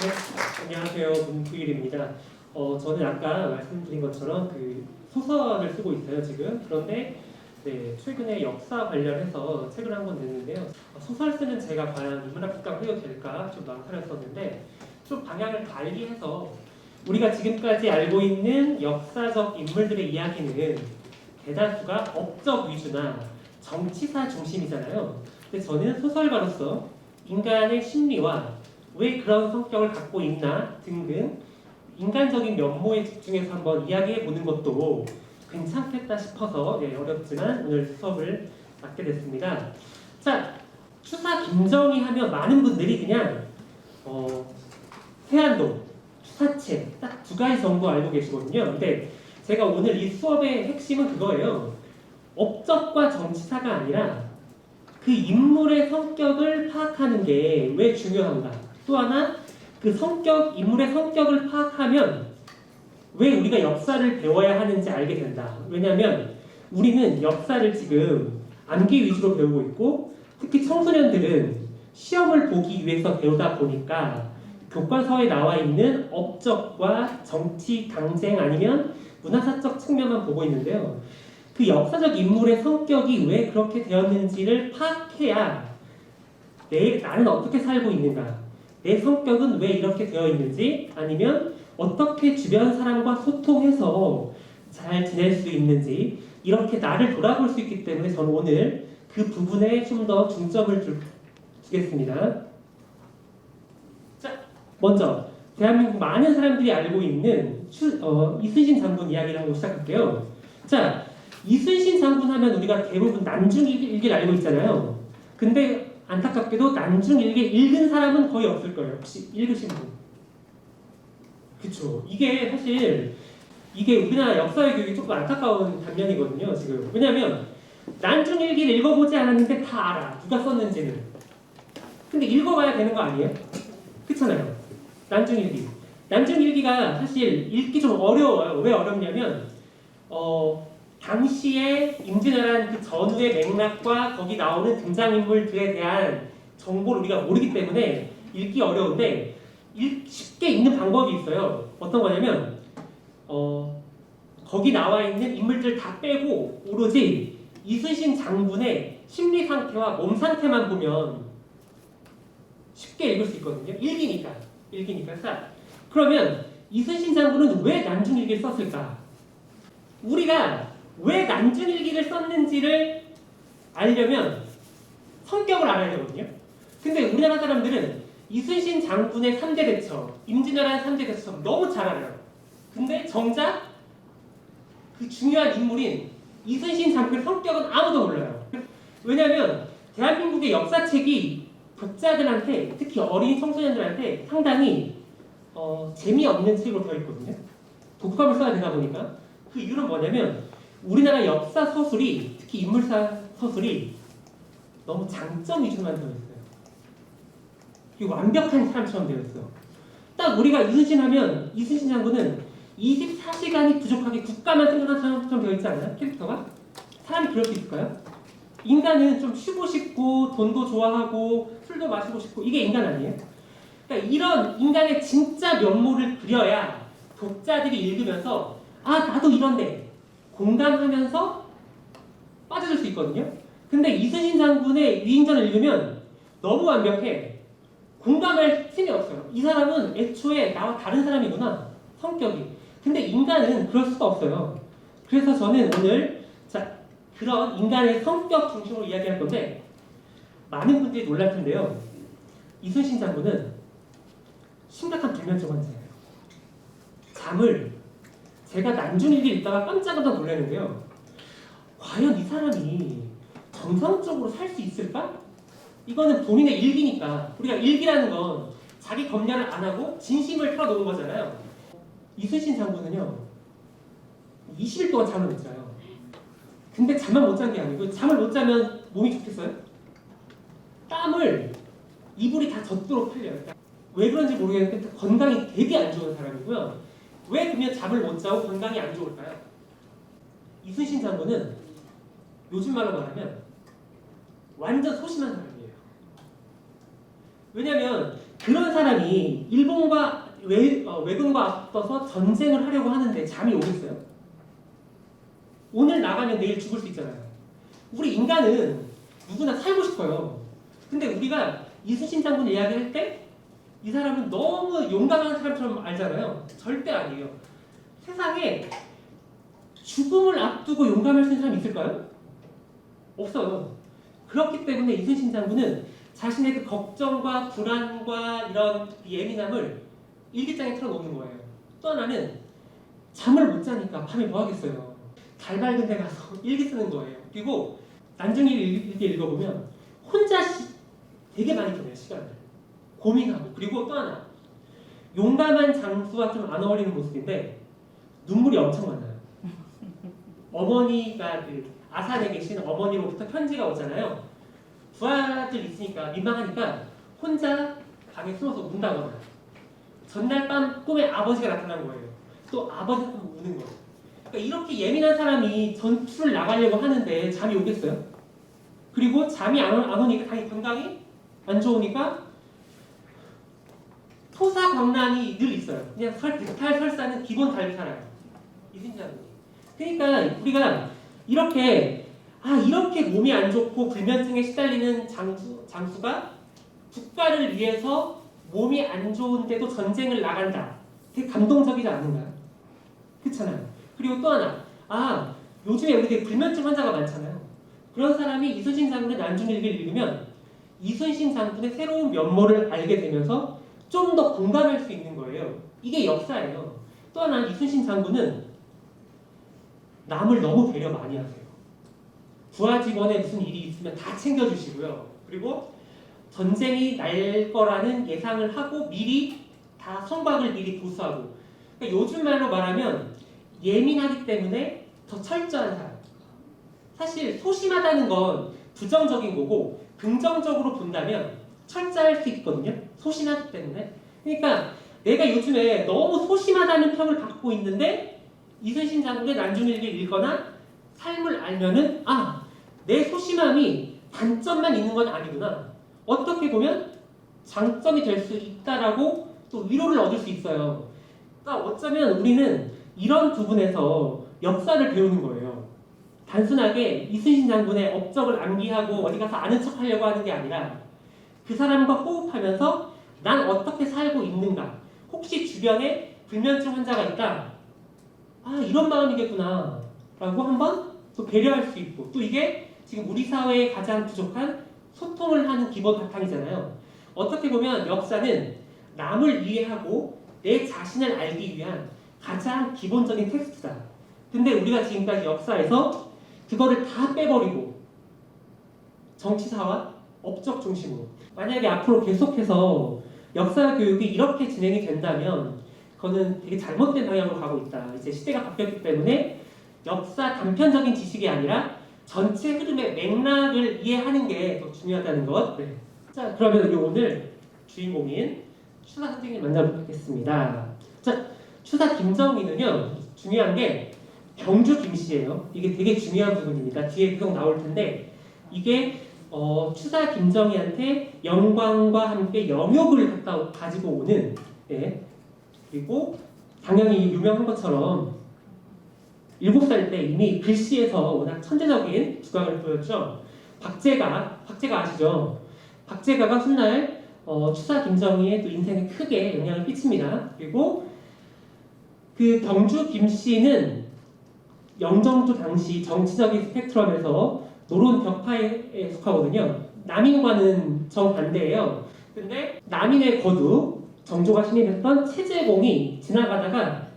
네, 안녕하세요. 문구일입니다. 저는 아까 말씀드린 것처럼 그 소설을 쓰고 있어요, 지금. 그런데 네, 최근에 역사 관련해서 책을 한 권 냈는데요. 소설 쓰는 제가 과연 인문학과 해도 될까 좀 망설였었는데 좀 방향을 달리 해서 우리가 지금까지 알고 있는 역사적 인물들의 이야기는 대다수가 업적 위주나 정치사 중심이잖아요. 근데 저는 소설가로서 인간의 심리와 왜 그런 성격을 갖고 있나 등등 인간적인 면모에 집중해서 한번 이야기해 보는 것도 괜찮겠다 싶어서 어렵지만 오늘 수업을 맡게 됐습니다. 자, 추사 김정희 하면 많은 분들이 그냥 세안동, 추사체 딱 두 가지 정도 알고 계시거든요. 근데 제가 오늘 이 수업의 핵심은 그거예요. 업적과 정치사가 아니라 그 인물의 성격을 파악하는 게 왜 중요한가. 또 하나 그 인물의 성격을 파악하면 왜 우리가 역사를 배워야 하는지 알게 된다. 왜냐하면 우리는 역사를 지금 암기 위주로 배우고 있고 특히 청소년들은 시험을 보기 위해서 배우다 보니까 교과서에 나와 있는 업적과 정치, 당쟁 아니면 문화사적 측면만 보고 있는데요. 그 역사적 인물의 성격이 왜 그렇게 되었는지를 파악해야 나는 어떻게 살고 있는가, 내 성격은 왜 이렇게 되어 있는지, 아니면 어떻게 주변 사람과 소통해서 잘 지낼 수 있는지 이렇게 나를 돌아볼 수 있기 때문에 저는 오늘 그 부분에 좀 더 중점을 주겠습니다. 자, 먼저 대한민국 많은 사람들이 알고 있는 이순신 장군 이야기를 하고 시작할게요. 자, 이순신 장군 하면 우리가 대부분 난중일기를 알고 있잖아요. 근데 안타깝게도 난중일기 읽은 사람은 거의 없을 거예요. 혹시 읽으신 분? 그쵸. 이게 사실 우리나라 역사의 교육이 조금 안타까운 단면이거든요. 지금. 왜냐면 난중일기를 읽어보지 않았는데 다 알아. 누가 썼는지는. 근데 읽어봐야 되는 거 아니에요? 그렇잖아요. 난중일기. 난중일기가 사실 읽기 좀 어려워요. 왜 어렵냐면 당시에 임진왜란 그 전후의 맥락과 거기 나오는 등장인물들에 대한 정보를 우리가 모르기 때문에 읽기 어려운데 쉽게 읽는 방법이 있어요. 어떤 거냐면 거기 나와 있는 인물들 다 빼고 오로지 이순신 장군의 심리 상태와 몸 상태만 보면 쉽게 읽을 수 있거든요. 일기니까. 자, 그러면 이순신 장군은 왜 난중일기를 썼을까? 우리가 왜 난중일기를 썼는지를 알려면 성격을 알아야 되거든요. 근데 우리나라 사람들은 이순신 장군의 3대 대처, 임진왜란 3대 대처 너무 잘 알아요. 근데 정작 그 중요한 인물인 이순신 장군의 성격은 아무도 몰라요. 왜냐하면 대한민국의 역사책이 독자들한테, 특히 어린 청소년들한테 상당히 재미없는 책으로 되어 있거든요. 독후감을 써야 되다 보니까. 그 이유는 뭐냐면 우리나라 역사 서술이, 특히 인물사 서술이 너무 장점 위주로만 되어 있어요. 이게 완벽한 사람처럼 되어 있어. 딱 우리가 이순신 하면 이순신 장군은 24시간이 부족하게 국가만 생각하는 사람처럼 되어 있지 않나요? 캐릭터가? 사람이 그럴 수 있을까요? 인간은 좀 쉬고 싶고 돈도 좋아하고 술도 마시고 싶고 이게 인간 아니에요? 그러니까 이런 인간의 진짜 면모를 그려야 독자들이 읽으면서 나도 이런데 공감하면서 빠져들 수 있거든요. 근데 이순신 장군의 위인전을 읽으면 너무 완벽해. 공감할 틈이 없어요. 이 사람은 애초에 나와 다른 사람이구나. 성격이. 근데 인간은 그럴 수가 없어요. 그래서 저는 오늘 그런 인간의 성격 중심으로 이야기할 건데 많은 분들이 놀랄 텐데요. 이순신 장군은 심각한 불면증 환자예요. 제가 난중일기 읽다가 깜짝깜짝 놀랐는데요. 과연 이 사람이 정상적으로 살 수 있을까? 이거는 본인의 일기니까. 우리가 일기라는 건 자기 검열을 안 하고 진심을 털어놓은 거잖아요. 이순신 장군은요 20일 동안 잠을 못 자요. 근데 잠만 못 잔 게 아니고 잠을 못 자면 몸이 좋겠어요? 땀을 이불이 다 젖도록 흘려요. 왜 그런지 모르겠는데 건강이 되게 안 좋은 사람이고요. 왜 그러면 잠을 못 자고 건강이 안 좋을까요? 이순신 장군은 요즘 말로 말하면 완전 소심한 사람이에요. 왜냐면 그런 사람이 일본과 왜군과 앞서서 전쟁을 하려고 하는데 잠이 오겠어요? 오늘 나가면 내일 죽을 수 있잖아요. 우리 인간은 누구나 살고 싶어요. 근데 우리가 이순신 장군 이야기할 때 이 사람은 너무 용감한 사람처럼 알잖아요. 절대 아니에요. 세상에 죽음을 앞두고 용감할 수 있는 사람이 있을까요? 없어요. 그렇기 때문에 이순신 장군은 자신의 그 걱정과 불안과 이런 예민함을 일기장에 틀어놓는 거예요. 또 하나는 잠을 못 자니까 밤에 뭐 하겠어요. 달 밝은 데 가서 일기 쓰는 거예요. 그리고 난중일 일기 읽어보면 혼자 되게 많이 보내요. 시간을 고민하고. 그리고 또 하나 용감한 장수와 좀 안 어울리는 모습인데 눈물이 엄청 많아요. 어머니가 그 아산에 계신 어머니로부터 편지가 오잖아요. 부하들 있으니까 민망하니까 혼자 방에 숨어서 운다거나 전날 밤 꿈에 아버지가 나타난 거예요. 또 아버지가 우는 거예요. 그러니까 이렇게 예민한 사람이 전투를 나가려고 하는데 잠이 오겠어요? 그리고 잠이 안 오니까 당연히 건강이 안 좋으니까 토사광란이 늘 있어요. 그냥 득탈 설사는 기본 달고 살아요. 이순신장군이. 그러니까 우리가 이렇게 몸이 안 좋고 불면증에 시달리는 장수가 국가를 위해서 몸이 안 좋은데도 전쟁을 나간다. 되게 감동적이지 않은가요? 그렇잖아요. 그리고 또 하나, 요즘에 우리 되게 불면증 환자가 많잖아요. 그런 사람이 이순신 장군의 난중일기를 읽으면 이순신 장군의 새로운 면모를 알게 되면서 좀 더 공감할 수 있는 거예요. 이게 역사예요. 또 하나 이순신 장군은 남을 너무 배려 많이 하세요. 부하 직원에 무슨 일이 있으면 다 챙겨주시고요. 그리고 전쟁이 날 거라는 예상을 하고 미리 다 성곽을 미리 보수하고. 그러니까 요즘 말로 말하면 예민하기 때문에 더 철저한 사람. 사실 소심하다는 건 부정적인 거고 긍정적으로 본다면 철저할 수 있거든요. 소심하기 때문에. 그러니까 내가 요즘에 너무 소심하다는 평을 받고 있는데 이순신 장군의 난중일기를 읽거나 삶을 알면은 내 소심함이 단점만 있는 건 아니구나. 어떻게 보면 장점이 될 수 있다라고 또 위로를 얻을 수 있어요. 그러니까 어쩌면 우리는 이런 부분에서 역사를 배우는 거예요. 단순하게 이순신 장군의 업적을 암기하고 어디 가서 아는 척 하려고 하는 게 아니라 그 사람과 호흡하면서 난 어떻게 살고 있는가. 혹시 주변에 불면증 환자가 있다. 이런 마음이겠구나 라고 한번 또 배려할 수 있고, 또 이게 지금 우리 사회에 가장 부족한 소통을 하는 기본 바탕이잖아요. 어떻게 보면 역사는 남을 이해하고 내 자신을 알기 위한 가장 기본적인 텍스트다. 근데 우리가 지금까지 역사에서 그거를 다 빼버리고 정치사와 업적 중심으로, 만약에 앞으로 계속해서 역사 교육이 이렇게 진행이 된다면 그거는 되게 잘못된 방향으로 가고 있다. 이제 시대가 바뀌었기 때문에 역사 단편적인 지식이 아니라 전체 흐름의 맥락을 이해하는 게 더 중요하다는 것. 네. 자, 그러면 우리 오늘 주인공인 추사 선생님 만나보겠습니다. 자, 추사 김정희는요, 중요한 게 경주 김씨예요. 이게 되게 중요한 부분입니다. 뒤에 계속 나올 텐데 이게 추사 김정희한테 영광과 함께 영욕을 가지고 오는, 그리고 당연히 유명한 것처럼 7살 때 이미 글씨에서 워낙 천재적인 두각을 보였죠. 박제가 아시죠? 박제가가 훗날 추사 김정희의 또 인생에 크게 영향을 끼칩니다. 그리고 그 경주 김씨는 영정조 당시 정치적인 스펙트럼에서 노론 벽파에 속하거든요. 남인과는 정반대예요. 근데 남인의 거두, 정조가 신임했던 체제공이 지나가다가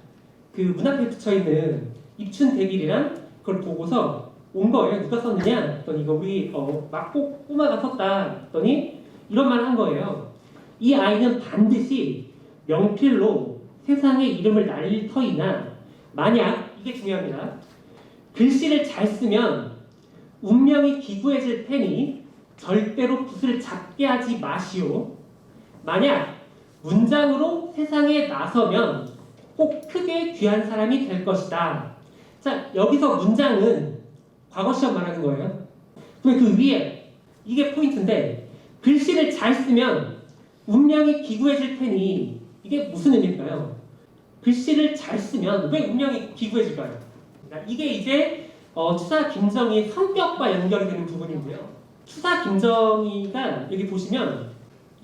그 문 앞에 붙여있는 입춘대길이란 그걸 보고서 온 거예요. 누가 썼느냐? 했더니 이거 우리 막복 꼬마가 썼다. 했더니 이런 말을 한 거예요. 이 아이는 반드시 명필로 세상의 이름을 날릴 터이나 만약, 이게 중요합니다. 글씨를 잘 쓰면 운명이 기구해질 테니 절대로 붓을 잡게 하지 마시오. 만약 문장으로 세상에 나서면 꼭 크게 귀한 사람이 될 것이다. 자, 여기서 문장은 과거 시험 말하는 거예요. 그 위에 이게 포인트인데, 글씨를 잘 쓰면 운명이 기구해질 테니 이게 무슨 의미일까요? 글씨를 잘 쓰면 왜 운명이 기구해질까요? 그러니까 이게 이제 추사 김정희의 성격과 연결이 되는 부분인데요. 추사 김정희가 여기 보시면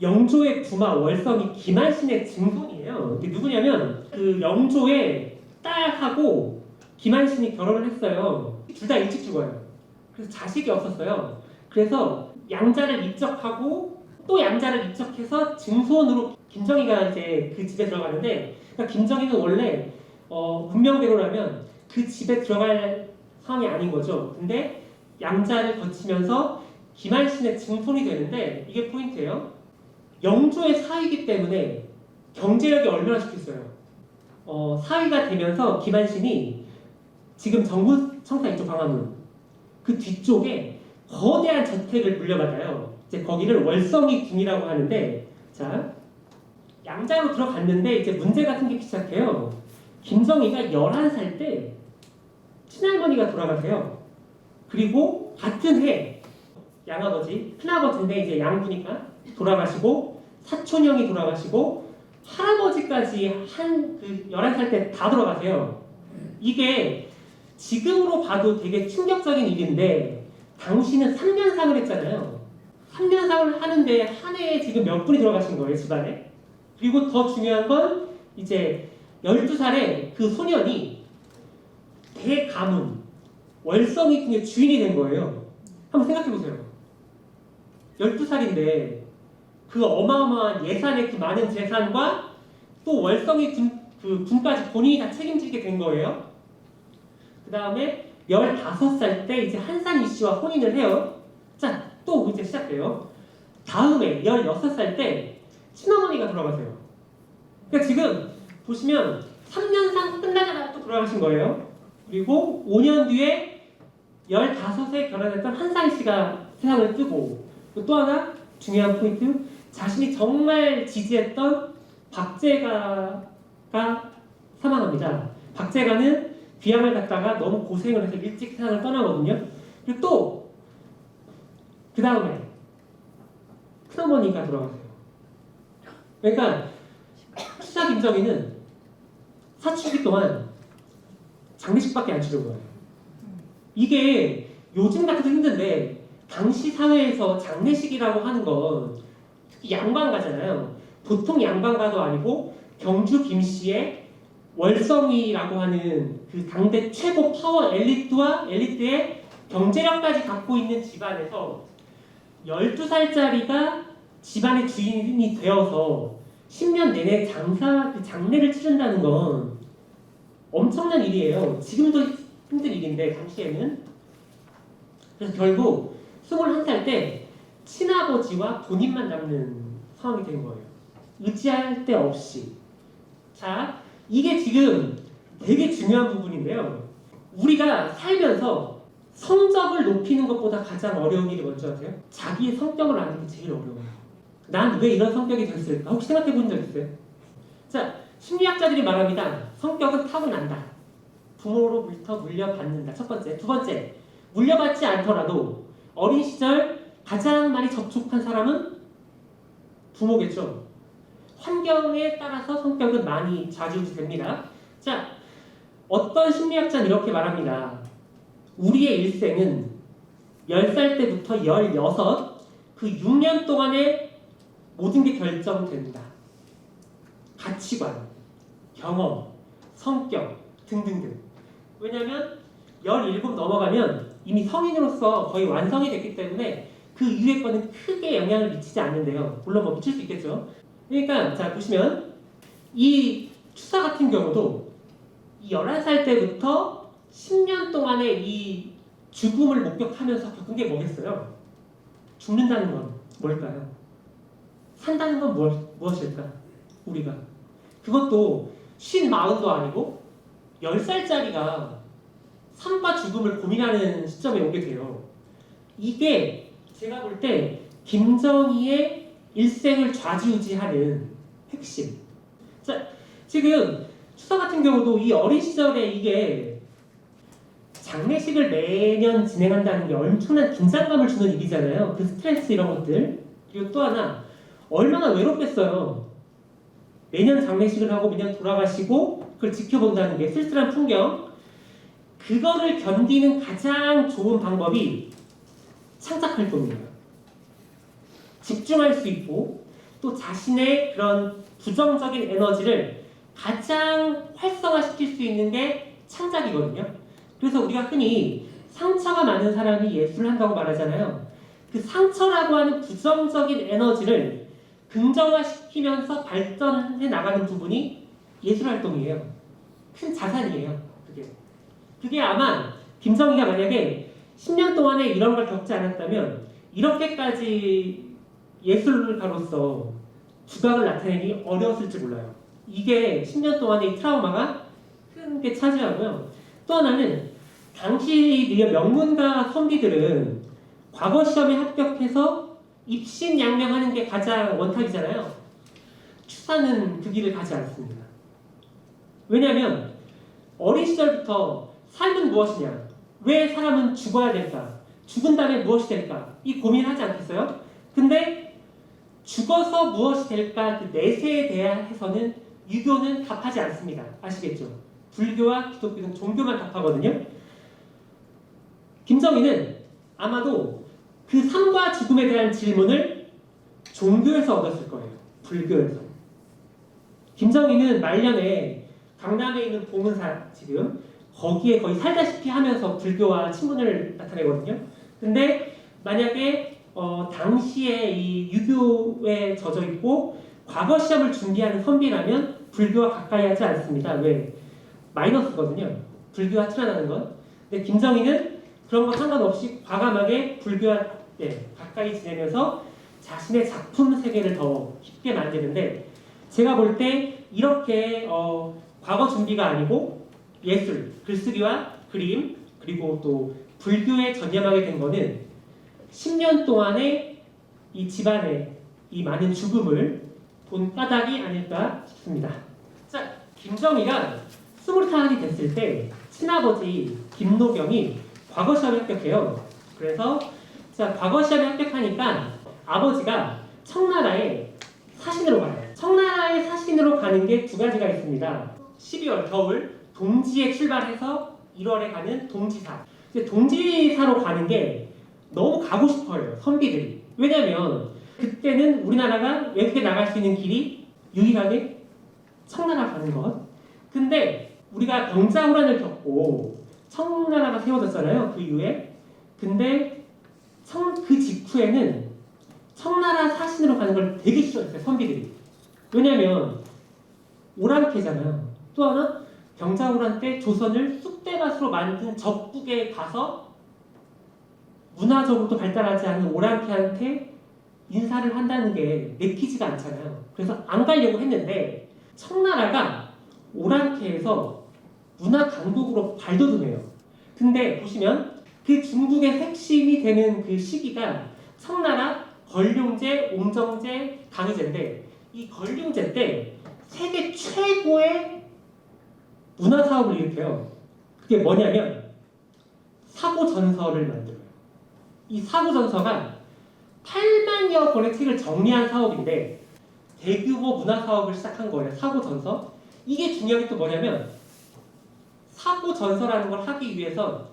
영조의 부마 월성이 김한신의 증손이에요. 이게 누구냐면 그 영조의 딸하고 김한신이 결혼을 했어요. 둘 다 일찍 죽어요. 그래서 자식이 없었어요. 그래서 양자를 입적하고 또 양자를 입적해서 증손으로 김정희가 이제 그 집에 들어가는데, 그러니까 김정희는 원래 운명대로라면 그 집에 들어갈 상황이 아닌 거죠. 근데 양자를 거치면서 김한신의 증손이 되는데 이게 포인트예요. 영조의 사위이기 때문에 경제력이 얼마나 좋겠어요. 사위가 되면서 김한신이 지금 정부청사 이쪽 광화문 그 뒤쪽에 거대한 저택을 물려받아요. 이제 거기를 월성이 궁이라고 하는데, 자 양자로 들어갔는데 이제 문제가 생기기 시작해요. 김정희가 11살 때 친할머니가 돌아가세요. 그리고 같은 해 양아버지, 큰아버지인데 이제 양부니까 돌아가시고, 사촌형이 돌아가시고, 할아버지까지 그 11살 때 다 돌아가세요. 이게 지금으로 봐도 되게 충격적인 일인데 당시는 3년상을 했잖아요. 3년상을 하는데 한 해에 지금 몇 분이 돌아가신 거예요, 집안에. 그리고 더 중요한 건 이제 12살에 그 소년이 대가문 월성이 궁의 주인이 된 거예요. 한번 생각해보세요. 12살인데 그 어마어마한 예산의 그 많은 재산과 또 월성이 군까지 본인이 다 책임지게 된 거예요. 그 다음에 15살 때 이제 한산희 씨와 혼인을 해요. 자, 또 이제 시작돼요. 다음에 16살 때 친어머니가 돌아가세요. 그러니까 지금 보시면 3년상 끝나자마자 또 돌아가신 거예요. 그리고 5년 뒤에 15세 결혼했던 한산희 씨가 세상을 뜨고, 또 하나 중요한 포인트, 자신이 정말 지지했던 박제가가 사망합니다. 박제가는 귀향을 갔다가 너무 고생을 해서 일찍 세상을 떠나거든요. 그리고 또 그 다음에 큰어머니가 돌아가세요. 그러니까 추사 김정희는 사춘기 동안 장례식밖에 안 치른 거예요. 이게 요즘 같아도 힘든데 당시 사회에서 장례식이라고 하는 건 특히 양반가잖아요. 보통 양반가도 아니고 경주 김씨의 월성이라고 하는 그 당대 최고 파워 엘리트의 경제력까지 갖고 있는 집안에서 12살짜리가 집안의 주인이 되어서 10년 내내 장례를 치른다는 건 엄청난 일이에요. 지금도 힘든 일인데 당시에는. 그래서 결국 21살 때 친아버지와 본인만 남는 상황이 된 거예요. 의지할 데 없이. 자, 이게 지금 되게 중요한 부분인데요. 우리가 살면서 성적을 높이는 것보다 가장 어려운 일이 뭔지 아세요? 자기의 성격을 아는 게 제일 어려워요. 난 왜 이런 성격이 됐을까? 혹시 생각해 본 적 있어요? 자, 심리학자들이 말합니다. 성격은 타고난다. 부모로부터 물려받는다. 첫 번째. 두 번째, 물려받지 않더라도 어린 시절 가장 많이 접촉한 사람은 부모겠죠. 환경에 따라서 성격은 많이 좌지우지됩니다. 자, 어떤 심리학자는 이렇게 말합니다. 우리의 일생은 10살 때부터 16, 그 6년 동안에 모든 게 결정된다. 가치관, 경험, 성격 등등등. 왜냐하면 17 넘어가면 이미 성인으로서 거의 완성이 됐기 때문에 그 이후의 거는 크게 영향을 미치지 않는데요. 물론 뭐 미칠 수 있겠죠. 그러니까 자 보시면 이 추사 같은 경우도 이 11살 때부터 10년 동안의 이 죽음을 목격하면서 겪은 게 뭐겠어요? 죽는다는 건 뭘까요? 산다는 건 무엇일까? 우리가 그것도 50도 아니고 10살짜리가 삶과 죽음을 고민하는 시점에 오게 돼요. 이게 제가 볼 때 김정희의 일생을 좌지우지하는 핵심. 자, 지금 추사 같은 경우도 이 어린 시절에 이게 장례식을 매년 진행한다는 게 엄청난 긴장감을 주는 일이잖아요. 그 스트레스 이런 것들. 그리고 또 하나 얼마나 외롭겠어요. 매년 장례식을 하고 매년 돌아가시고 그걸 지켜본다는 게 쓸쓸한 풍경. 그거를 견디는 가장 좋은 방법이 창작활동이에요. 집중할 수 있고 또 자신의 그런 부정적인 에너지를 가장 활성화시킬 수 있는 게 창작이거든요. 그래서 우리가 흔히 상처가 많은 사람이 예술을 한다고 말하잖아요. 그 상처라고 하는 부정적인 에너지를 긍정화시키면서 발전해 나가는 부분이 예술활동이에요. 큰 자산이에요. 그게 아마 김정희가 만약에 10년 동안에 이런 걸 겪지 않았다면 이렇게까지 예술가로서 두각을 나타내기 어려웠을지 몰라요. 이게 10년 동안의 이 트라우마가 큰 게 차지하고요. 또 하나는 당시 명문가 선비들은 과거 시험에 합격해서 입신양명하는 게 가장 원탑이잖아요. 추사는 그 길을 가지 않습니다. 왜냐하면 어린 시절부터 삶은 무엇이냐? 왜 사람은 죽어야 될까? 죽은 다음에 무엇이 될까? 이 고민을 하지 않겠어요? 근데 죽어서 무엇이 될까? 그 내세에 대해서는 유교는 답하지 않습니다. 아시겠죠? 불교와 기독교는 종교만 답하거든요. 김정희는 아마도 그 삶과 죽음에 대한 질문을 종교에서 얻었을 거예요. 불교에서. 김정희는 말년에 강남에 있는 봉은사 지금 거기에 거의 살다시피 하면서 불교와 친분을 나타내거든요. 근데 만약에 당시에 이 유교에 젖어 있고 과거 시험을 준비하는 선비라면 불교와 가까이 하지 않습니다. 왜? 마이너스거든요. 불교와 틀어나는 건. 근데 김정희는 그런 거 상관없이 과감하게 불교와 가까이 지내면서 자신의 작품 세계를 더 깊게 만드는데 제가 볼 때 이렇게 과거 준비가 아니고 예술, 글쓰기와 그림 그리고 또 불교에 전념하게 된 거는 10년 동안의 이 집안의 이 많은 죽음을 본 까닭이 아닐까 싶습니다. 자, 김정희가 20살이 됐을 때 친아버지 김노경이 과거 시험에 합격해요. 그래서 자, 과거 시험에 합격하니까 아버지가 청나라에 사신으로 가요. 청나라에 사신으로 가는 게 두 가지가 있습니다. 12월 겨울 동지에 출발해서 1월에 가는 동지사. 동지사로 가는 게 너무 가고 싶어요. 선비들이. 왜냐면 그때는 우리나라가 외국에 나갈 수 있는 길이 유일하게 청나라 가는 것. 근데 우리가 병자호란을 겪고 청나라가 세워졌잖아요. 그 이후에. 근데 그 직후에는 청나라 사신으로 가는 걸 되게 싫어했어요. 선비들이. 왜냐면 오랑캐잖아요. 또 하나 병자호란 때 조선을 쑥대밭으로 만든 적국에 가서 문화적으로도 발달하지 않은 오랑캐한테 인사를 한다는 게 내키지가 않잖아요. 그래서 안 가려고 했는데 청나라가 오랑캐에서 문화 강국으로 발돋움해요. 근데 보시면 그 중국의 핵심이 되는 그 시기가 청나라 걸륭제, 옹정제, 강희제인데 이 걸륭제 때 세계 최고의 문화 사업을 일으켜요. 그게 뭐냐면 사고전서를 만들어요. 이 사고전서가 8만여 권의 책을 정리한 사업인데 대규모 문화 사업을 시작한 거예요. 사고전서. 이게 중요한 게 또 뭐냐면 사고전서라는 걸 하기 위해선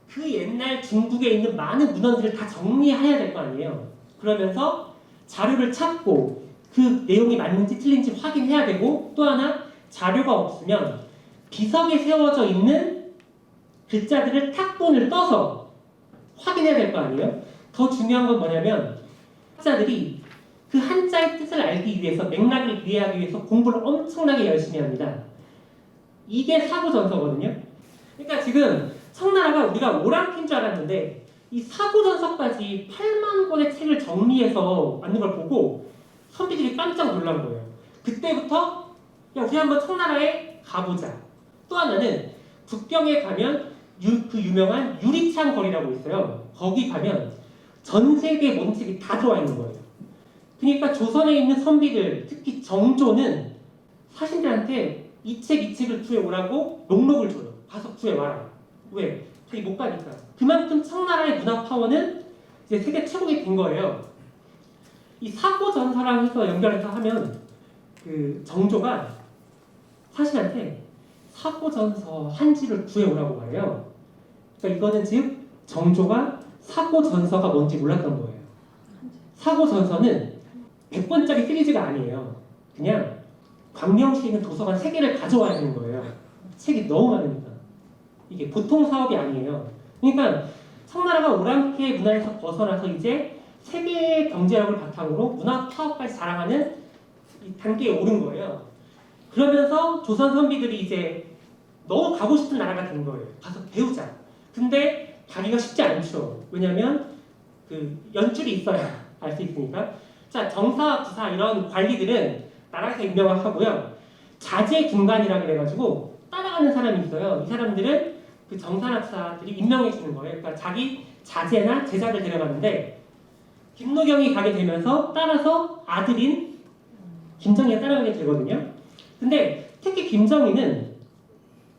그 옛날 중국에 있는 많은 문헌들을 다 정리해야 될 거 아니에요. 그러면서 자료를 찾고 그 내용이 맞는지 틀린지 확인해야 되고 또 하나 자료가 없으면 비석에 세워져 있는 글자들을 탁본을 떠서 확인해야 될 거 아니에요. 더 중요한 건 뭐냐면 학자들이 그 한자의 뜻을 알기 위해서 맥락을 이해하기 위해서 공부를 엄청나게 열심히 합니다. 이게 사고전서거든요. 그러니까 지금 청나라가 우리가 오랑캐인 줄 알았는데 이 사고전서까지 8만 권의 책을 정리해서 만든 걸 보고 선비들이 깜짝 놀란 거예요. 그때부터 야 우리 한번 청나라에 가보자. 또 하나는 북경에 가면 그 유명한 유리창 거리라고 있어요. 거기 가면 전 세계 모든 책이 다 들어와 있는 거예요. 그러니까 조선에 있는 선비들, 특히 정조는 사신들한테 이 책을 구해오라고 목록을 줘요. 가서 구해와라. 왜? 자기 못 가니까. 그만큼 청나라의 문화 파워는 이제 세계 최고가 된 거예요. 이 사고 전서랑 해서 연결해서 하면 그 정조가 사신한테 사고 전서 한지를 구해오라고 해요. 그러니까 이거는 즉 정조가 사고 전서가 뭔지 몰랐던 거예요. 사고 전서는 100권짜리 시리즈가 아니에요. 그냥 광명시에 있는 도서관 3개를 가져와야 되는 거예요. 책이 너무 많으니까. 이게 보통 사업이 아니에요. 그러니까 청나라가 오랑캐 문화에서 벗어나서 이제 세계의 경제력을 바탕으로 문화 파업까지 자랑하는 이 단계에 오른 거예요. 그러면서 조선 선비들이 이제 너무 가고 싶은 나라가 된 거예요. 가서 배우자. 근데 가기가 쉽지 않죠. 왜냐면 그 연줄이 있어야 알 수 있으니까. 자, 정사, 부사 이런 관리들은 나라에서 임명하고요. 자제 군관이라 그래가지고 따라가는 사람이 있어요. 이 사람들은 그 정사나 부사들이 임명해 주는 거예요. 그러니까 자기 자제나 제자를 데려가는데 김노경이 가게 되면서 따라서 아들인 김정희가 따라가게 되거든요. 근데 특히 김정희는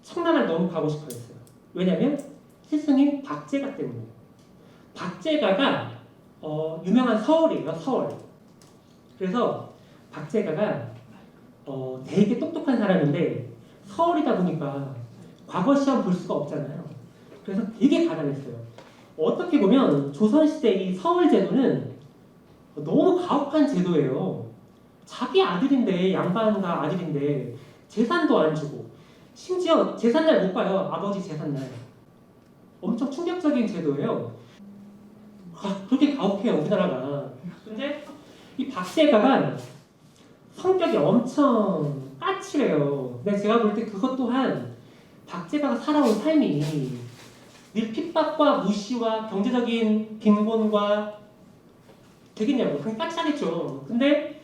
청나라를 너무 가고 싶어 했어요. 왜냐면 스승인 박제가 때문이에요. 박제가가 유명한 서울이에요. 서울. 그래서 박제가가 되게 똑똑한 사람인데 서울이다 보니까 과거 시험 볼 수가 없잖아요. 그래서 되게 가난했어요. 어떻게 보면 조선시대 이 서울제도는 너무 가혹한 제도예요. 자기 아들인데 양반가 아들인데 재산도 안 주고 심지어 재산날 못 봐요. 아버지 재산날. 엄청 충격적인 제도예요. 그렇게 가혹해요 우리나라가. 근데 이 박제가가 성격이 엄청 까칠해요. 근데 제가 볼 때 그것 또한 박제가가 살아온 삶이 늘 핍박과 무시와 경제적인 빈곤과 되겠냐고. 그냥 까칠하겠죠. 근데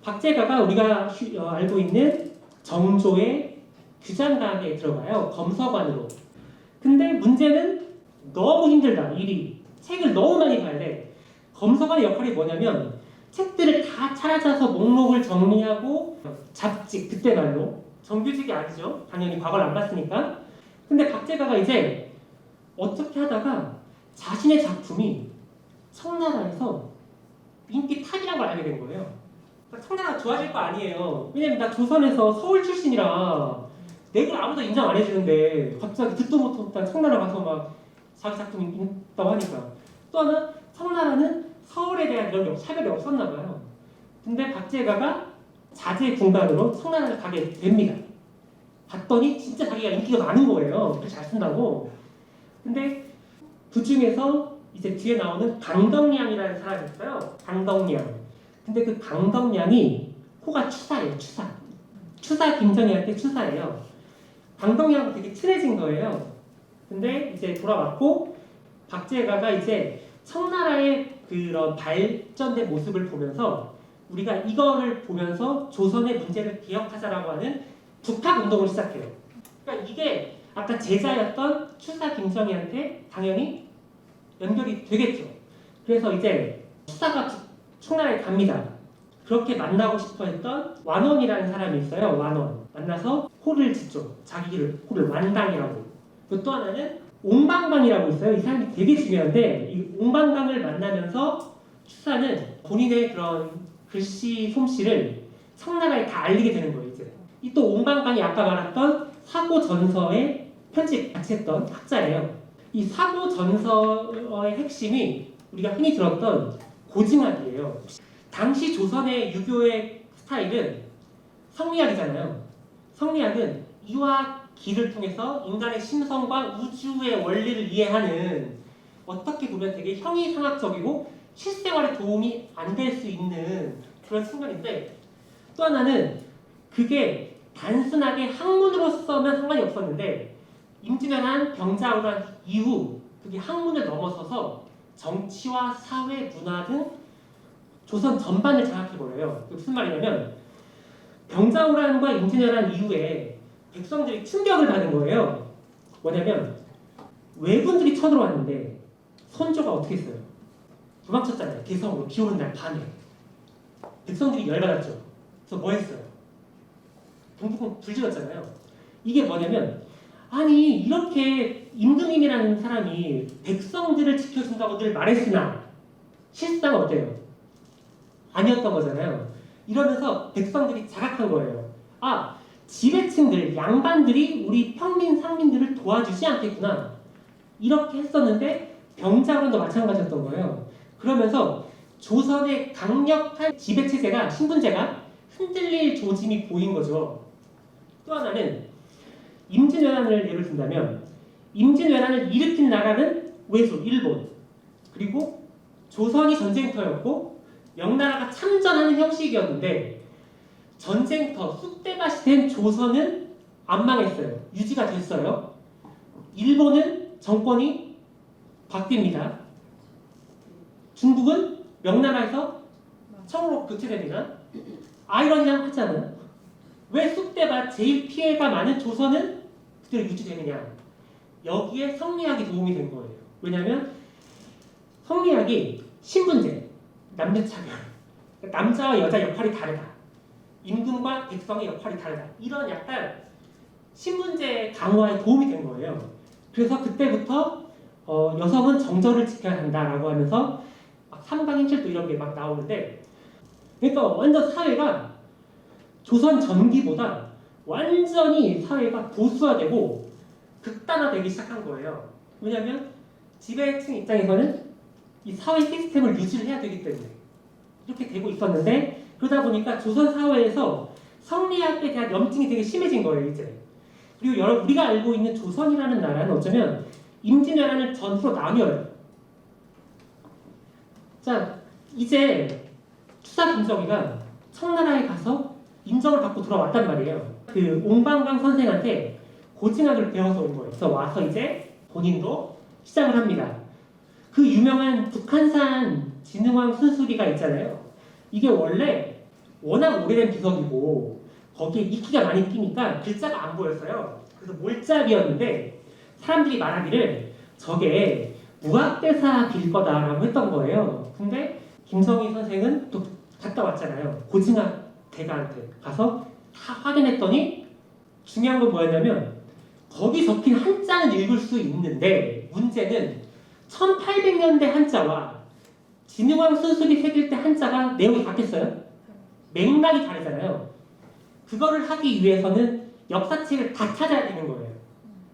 박제가가 우리가 알고 있는 정조의 규장각에 들어가요. 검서관으로. 근데 문제는 너무 힘들다. 일이. 책을 너무 많이 봐야 돼. 검서관의 역할이 뭐냐면 책들을 다 찾아서 목록을 정리하고 잡지, 그때 말로 정규직이 아니죠. 당연히 과거를 안 봤으니까. 근데 박제가가 이제 어떻게 하다가 자신의 작품이 청나라에서 인기 탑이라는 걸 알게 된 거예요. 그러니까 청나라가 좋아질 거 아니에요. 왜냐면 나 조선에서 서울 출신이라 내 걸 아무도 인정 안 해주는데 갑자기 듣도 못한 청나라 가서 막 자기 작품이 있다고 하니까. 또 하나 청나라는 서울에 대한 이런 차별이 없었나 봐요. 근데 박제가가 자제 군관으로 청나라를 가게 됩니다. 봤더니 진짜 자기가 인기가 많은 거예요. 그렇게 잘 쓴다고. 근데 그 중에서 이제 뒤에 나오는 강덕량이라는 사람이 있어요. 강덕량. 근데 그 강덕량이 코가 추사예요. 추사. 추사 김정희한테 추사예요. 강덕량하고 되게 친해진 거예요. 근데 이제 돌아왔고 박제가가 이제 청나라의 그런 발전된 모습을 보면서 우리가 이거를 보면서 조선의 문제를 기억하자라고 하는 북학운동을 시작해요. 그러니까 이게 아까 제자였던 추사 김정희한테 당연히 연결이 되겠죠. 그래서 이제 추사가 청나라에 갑니다. 그렇게 만나고 싶어 했던 완원이라는 사람이 있어요. 완원. 만나서 호를 짓죠. 자기를 호를 완당이라고. 또 하나는 옹방강이라고 있어요. 이 사람이 되게 중요한데 이 옹방강을 만나면서 추사는 본인의 그런 글씨 솜씨를 청나라에 다 알리게 되는 거예요. 이제 이 또 옹방강이 아까 말했던 사고 전서의 편집 같이 했던 학자예요. 이 사고 전서의 핵심이 우리가 흔히 들었던 고증학이에요. 당시 조선의 유교의 스타일은 성리학이잖아요. 성리학은 이와 기를 통해서 인간의 심성과 우주의 원리를 이해하는 어떻게 보면 되게 형이상학적이고 실생활에 도움이 안 될 수 있는 그런 측면인데 또 하나는 그게 단순하게 학문으로서만 상관이 없었는데 임진왜란 병자호란 이후 그게 학문을 넘어서서 정치와 사회, 문화 등 조선 전반을 장악해버려요. 무슨 말이냐면 병자호란과 임진왜란 이후에 백성들이 충격을 받은 거예요. 뭐냐면 왜군들이 쳐들어왔는데 선조가 어떻게 했어요? 도망쳤잖아요. 개성으로 비 오는 날 밤에. 백성들이 열받았죠. 그래서 뭐 했어요? 동북은 불질렀잖아요. 이게 뭐냐면 아니 이렇게 임금님이라는 사람이 백성들을 지켜준다고 늘 말했으나 실상 어때요? 아니었던 거잖아요. 이러면서 백성들이 자각한 거예요. 아, 지배층들, 양반들이 우리 평민, 상민들을 도와주지 않겠구나. 이렇게 했었는데 병자론도 마찬가지였던 거예요. 그러면서 조선의 강력한 지배체제가, 신분제가 흔들릴 조짐이 보인 거죠. 또 하나는 임진왜란을 예를 든다면 임진왜란을 일으킨 나라는 외수, 일본. 그리고 조선이 전쟁터였고 명나라가 참전하는 형식이었는데 전쟁터, 쑥대밭이 된 조선은 안 망했어요. 유지가 됐어요. 일본은 정권이 바뀝니다. 중국은 명나라에서 청으로 교체됩니다. 아이러니한 하잖아요. 왜 쑥대밭 제일 피해가 많은 조선은 그대로 유지되느냐. 여기에 성리학이 도움이 된 거예요. 왜냐하면 성리학이 신분제, 남녀차별, 남자와 여자 역할이 다르다. 임금과 백성의 역할이 다르다. 이런 약간 신분제 강화에 도움이 된 거예요. 그래서 그때부터 여성은 정절을 지켜야 한다라고 하면서 막 삼강행실도 이런 게 막 나오는데, 그러니까 완전 사회가 조선 전기보다 완전히 사회가 보수화되고 극단화되기 시작한 거예요. 왜냐하면 지배층 입장에서는 이 사회 시스템을 유지를 해야 되기 때문에 이렇게 되고 있었는데, 그러다 보니까 조선 사회에서 성리학에 대한 염증이 되게 심해진 거예요, 이제. 그리고 우리가 알고 있는 조선이라는 나라는 어쩌면 임진왜란을 전후로 나뉘어요. 자, 이제 추사 김정희가 청나라에 가서 인정을 받고 돌아왔단 말이에요. 그 옹방강 선생한테 고증학을 배워서 온 거예요. 그래서 와서 이제 본인도 시작을 합니다. 그 유명한 북한산 진흥왕 순수리가 있잖아요. 이게 원래 워낙 오래된 비석이고 거기에 이끼가 많이 끼니까 글자가 안 보였어요. 그래서 몰잡이였는데 사람들이 말하기를 저게 무학대사 빌 거다라고 했던 거예요. 근데 김정희 선생은 또 갔다 왔잖아요. 고증학 대가한테 가서 다 확인했더니 중요한 건 뭐였냐면 거기 적힌 한자는 읽을 수 있는데 문제는 1800년대 한자와 진흥왕 순수리 새길 때 한자가 내용이 바뀌었어요. 맥락이 다르잖아요. 그거를 하기 위해서는 역사책을 다 찾아야 되는 거예요.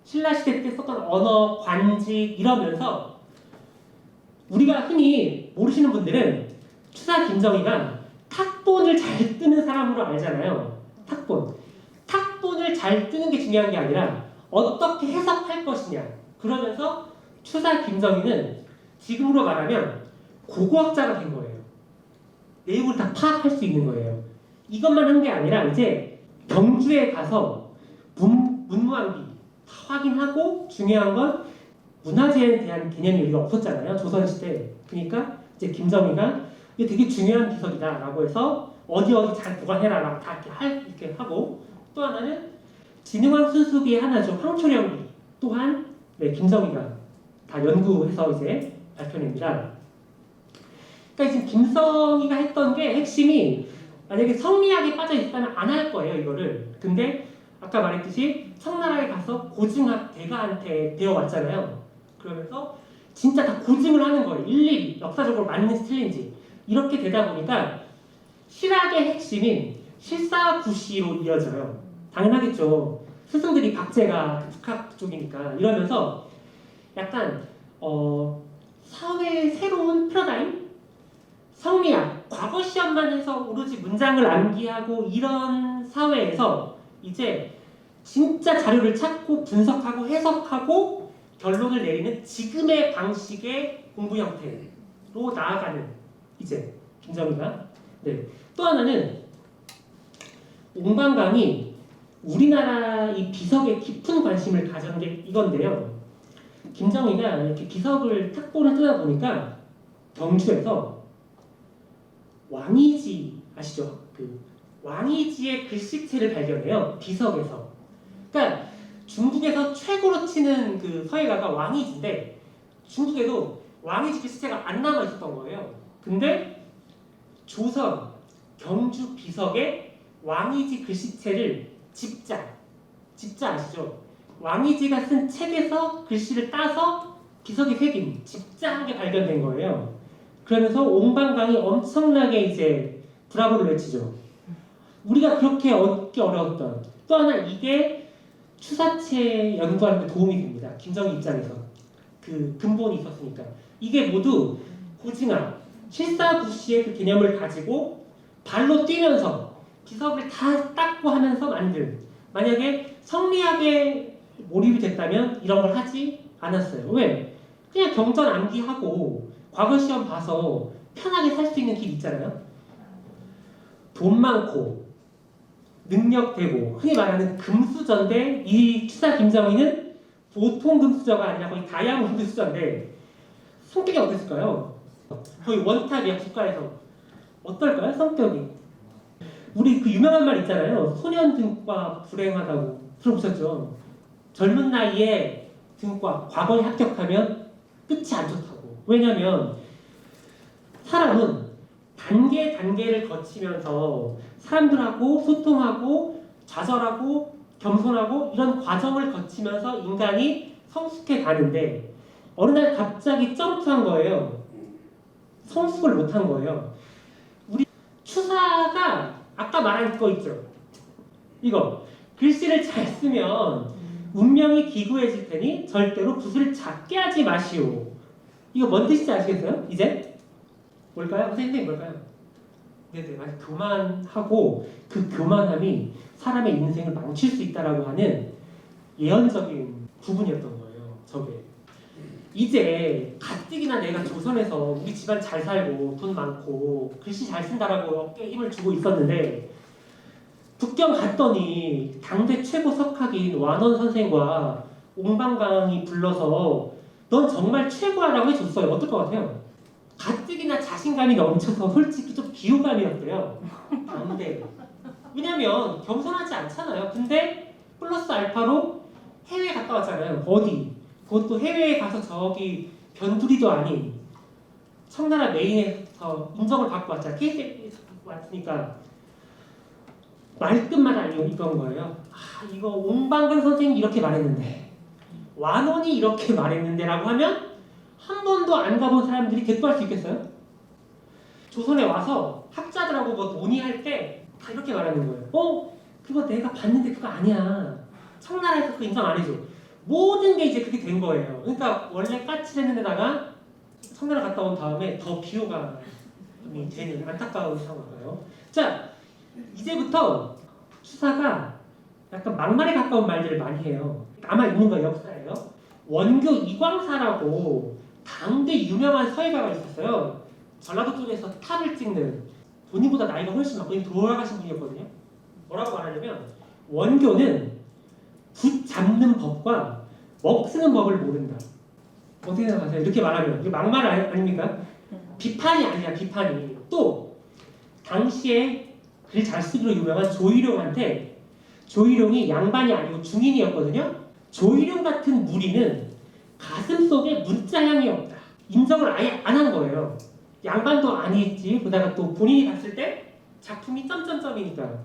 신라시대 때 썼던 언어, 관직 이러면서 우리가 흔히 모르시는 분들은 추사 김정희가 탁본을 잘 뜨는 사람으로 알잖아요. 탁본을 잘 뜨는 게 중요한 게 아니라 어떻게 해석할 것이냐. 그러면서 추사 김정희는 지금으로 말하면 고고학자가 된 거예요. 내용을 다 파악할 수 있는 거예요. 이것만 한 게 아니라 이제 경주에 가서 문무왕비 다 확인하고, 중요한 건 문화재에 대한 개념이 여기가 없었잖아요. 조선시대. 그러니까 이제 김정희가 이게 되게 중요한 비석이다라고 해서 어디 잘 보관해라라고 다 이렇게 하고, 또 하나는 진흥왕 순수비의 하나죠. 황초령비 또한 김정희가 다 연구해서 이제 발표냅니다. 그러니까 지금 김성희가 했던 게 핵심이, 만약에 성리학에 빠져 있다면 안 할 거예요, 이거를. 근데 아까 말했듯이 청나라에 가서 고증학 대가한테 배워왔잖아요. 그러면서 진짜 다 고증을 하는 거예요. 일일이 역사적으로 맞는지 틀린지. 이렇게 되다 보니까 실학의 핵심인 실사구시로 이어져요. 당연하겠죠. 스승들이 박제가 북학 쪽이니까. 이러면서 약간 사회의 새로운 패러다임? 성리학, 과거 시험만 해서 오로지 문장을 암기하고 이런 사회에서 이제 진짜 자료를 찾고 분석하고 해석하고 결론을 내리는 지금의 방식의 공부 형태로 나아가는 이제 김정희가. 또 하나는 옹방강이 우리나라 이 비석에 깊은 관심을 가진 게 이건데요. 김정희가 이렇게 비석을 탁본을 뜨다 보니까 경주에서 왕이지 아시죠? 그 왕이지의 글씨체를 발견해요. 비석에서. 그러니까 중국에서 최고로 치는 그 서예가가 왕이지인데 중국에도 왕이지 글씨체가 안 남아 있었던 거예요. 근데 조선 경주 비석에 왕이지 글씨체를 집자 아시죠? 왕이지가 쓴 책에서 글씨를 따서 비석에 새긴 집자한 게 발견된 거예요. 그러면서 옹방강이 엄청나게 이제 브라보를 외치죠. 우리가 그렇게 얻기 어려웠던 또 하나 이게 추사체 연구하는 데 도움이 됩니다. 김정희 입장에서 그 근본이 있었으니까 이게 모두 고증압, 실사구시의 그 개념을 가지고 발로 뛰면서 기석을 다 닦고 하면서 만든 만약에 성리학에 몰입이 됐다면 이런 걸 하지 않았어요. 왜? 그냥 경전 암기하고 과거 시험 봐서 편하게 살 수 있는 길 있잖아요. 돈 많고 능력 되고 흔히 말하는 금수저인데 이 추사 김정희는 보통 금수저가 아니라 거의 다이아몬드 수저인데 성격이 어땠을까요? 거의 원탑이야 국가에서. 어떨까요? 성격이. 우리 그 유명한 말 있잖아요. 소년 등과 불행하다고 들어보셨죠? 젊은 나이에 등과 과거에 합격하면 끝이 안 좋다고. 왜냐면 사람은 단계를 거치면서 사람들하고 소통하고 좌절하고 겸손하고 이런 과정을 거치면서 인간이 성숙해 가는데 어느 날 갑자기 점프한 거예요. 성숙을 못한 거예요. 우리 추사가 아까 말한 거 있죠. 이거 글씨를 잘 쓰면 운명이 기구해질 테니 절대로 붓을 작게 하지 마시오. 이거 뭔 뜻인지 아시겠어요? 이제? 뭘까요? 선생님 뭘까요? 네네, 교만하고 그 교만함이 사람의 인생을 망칠 수 있다라고 하는 예언적인 부분이었던 거예요. 저게. 이제 가뜩이나 내가 조선에서 우리 집안 잘 살고 돈 많고 글씨 잘 쓴다라고 어깨에 힘을 주고 있었는데 북경 갔더니 당대 최고 석학인 완원 선생과 옹방강이 불러서 넌 정말 최고야라고 해줬어요. 어떨 것 같아요? 가뜩이나 자신감이 넘쳐서 솔직히 좀 비호감이었대요. 당대. 왜냐면 겸손하지 않잖아요. 근데 플러스 알파로 해외에 갔다 왔잖아요. 어디? 그것도 해외에 가서 저기 변두리도 아닌 청나라 메인에서 인정을 받고 왔잖아요. KC에서 받고 왔으니까 말끝마다 이건 거예요. 아 이거 옹방강 선생님이 이렇게 말했는데 완원이 이렇게 말했는데 라고 하면 한 번도 안 가본 사람들이 대꾸할 수 있겠어요? 조선에 와서 학자들하고 뭐 논의할 때 다 이렇게 말하는 거예요. 그거 내가 봤는데 그거 아니야. 청나라에서 그거 인정 안 해줘. 모든 게 이제 그렇게 된 거예요. 그러니까 원래 까칠했는 데다가 청나라 갔다 온 다음에 더 비호감이 되는 안타까운 상황이에요. 자, 이제부터 추사가 약간 막말에 가까운 말들을 많이 해요. 남아 있는 거 역사예요. 원교 이광사라고 당대 유명한 서예가가 있었어요. 전라도 쪽에서 탑을 찍는 본인보다 나이가 훨씬 많고 돌아가신 분이었거든요. 뭐라고 말하냐면 원교는 붓 잡는 법과 먹 쓰는 법을 모른다. 어떻게 생각하세요? 이렇게 말하면 이게 막말 아닙니까? 비판이 아니야. 비판이. 또 당시에 글 잘 쓰기로 유명한 조희룡한테 조희룡이 양반이 아니고 중인이었거든요. 조희룡 같은 무리는 가슴 속에 문자향이 없다. 인정을 아예 안 한 거예요. 양반도 아니지. 그러다가 또 본인이 봤을 때 작품이 점점점이니까.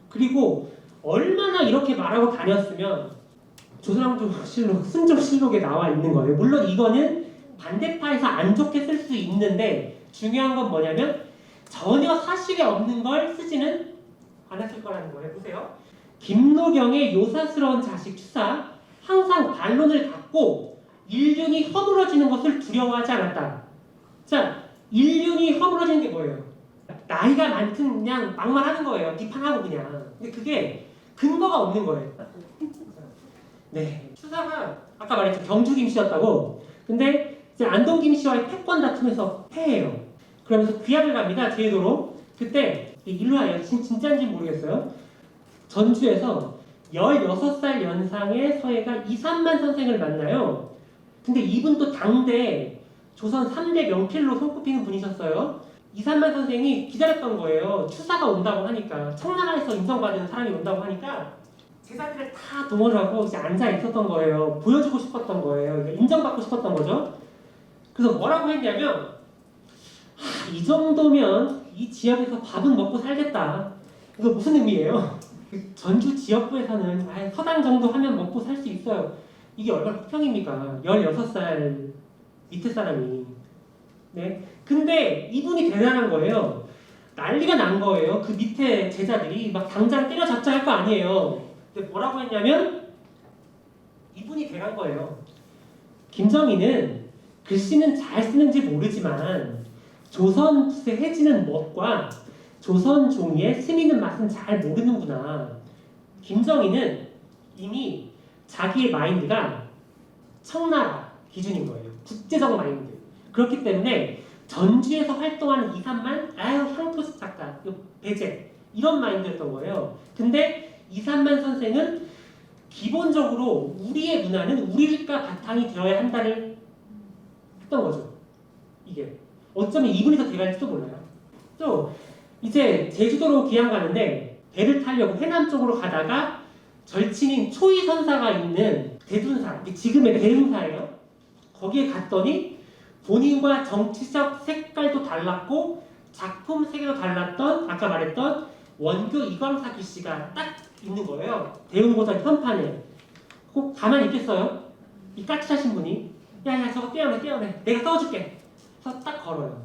그리고 얼마나 이렇게 말하고 다녔으면 조선왕조실록, 순조실록에 나와 있는 거예요. 물론 이거는 반대파에서 안 좋게 쓸 수 있는데 중요한 건 뭐냐면 전혀 사실이 없는 걸 쓰지는 않았을 거라는 거예요. 보세요. 김노경의 요사스러운 자식 추사 항상 반론을 갖고 인륜이 허물어지는 것을 두려워하지 않았다. 자, 인륜이 허물어지는 게 뭐예요? 나이가 많든 그냥 막말하는 거예요. 비판하고 그냥. 근데 그게 근거가 없는 거예요. 네, 추사가 아까 말했죠. 경주 김씨였다고. 근데 이제 안동 김씨와의 패권 다툼에서 패해요. 그러면서 귀학을 갑니다. 제도로. 그때 일로 와요. 진짜인지 모르겠어요. 전주에서 16살 연상의 서예가 이삼만 선생을 만나요. 근데 이분도 당대 조선 3대 명필로 손꼽히는 분이셨어요. 이삼만 선생이 기다렸던 거예요. 추사가 온다고 하니까. 청나라에서 인정받은 사람이 온다고 하니까 제자들을 다 동원하고 이제 앉아 있었던 거예요. 보여주고 싶었던 거예요. 인정받고 싶었던 거죠. 그래서 뭐라고 했냐면 이 정도면 이 지역에서 밥은 먹고 살겠다. 이거 무슨 의미예요? 전주 지역구에서는 서당 정도 하면 먹고 살 수 있어요. 이게 얼마나 폭평입니까? 16살 밑에 사람이. 네. 근데 이분이 대단한 거예요. 난리가 난 거예요. 그 밑에 제자들이 막 당장 때려잡자 할 거 아니에요. 근데 뭐라고 했냐면 이분이 대단한 거예요. 김정희는 글씨는 잘 쓰는지 모르지만 조선 붓의 해지는 멋과 조선 종이의 스미는 맛은 잘 모르는구나. 김정희는 이미 자기의 마인드가 청나라 기준인 거예요. 국제적 마인드. 그렇기 때문에 전주에서 활동하는 2, 3만 아유 향토식 작가, 배제 이런 마인드였던 거예요. 근데 2, 3만 선생은 기본적으로 우리의 문화는 우리가 바탕이 되어야 한다를 했던 거죠. 이게 어쩌면 이분이 더 대가일지도 몰라요. 또 이제 제주도로 기항 가는데 배를 타려고 해남 쪽으로 가다가 절친인 초이선사가 있는 대둔사, 지금의 대흥사예요. 거기에 갔더니 본인과 정치적 색깔도 달랐고 작품 세계도 달랐던 아까 말했던 원교 이광사 글씨가 딱 있는 거예요. 대흥고등 현판에. 꼭 가만히 있겠어요? 이 까칠하신 분이 야야 저거 떼어내 내가 써줄게. 그래서 딱 걸어요.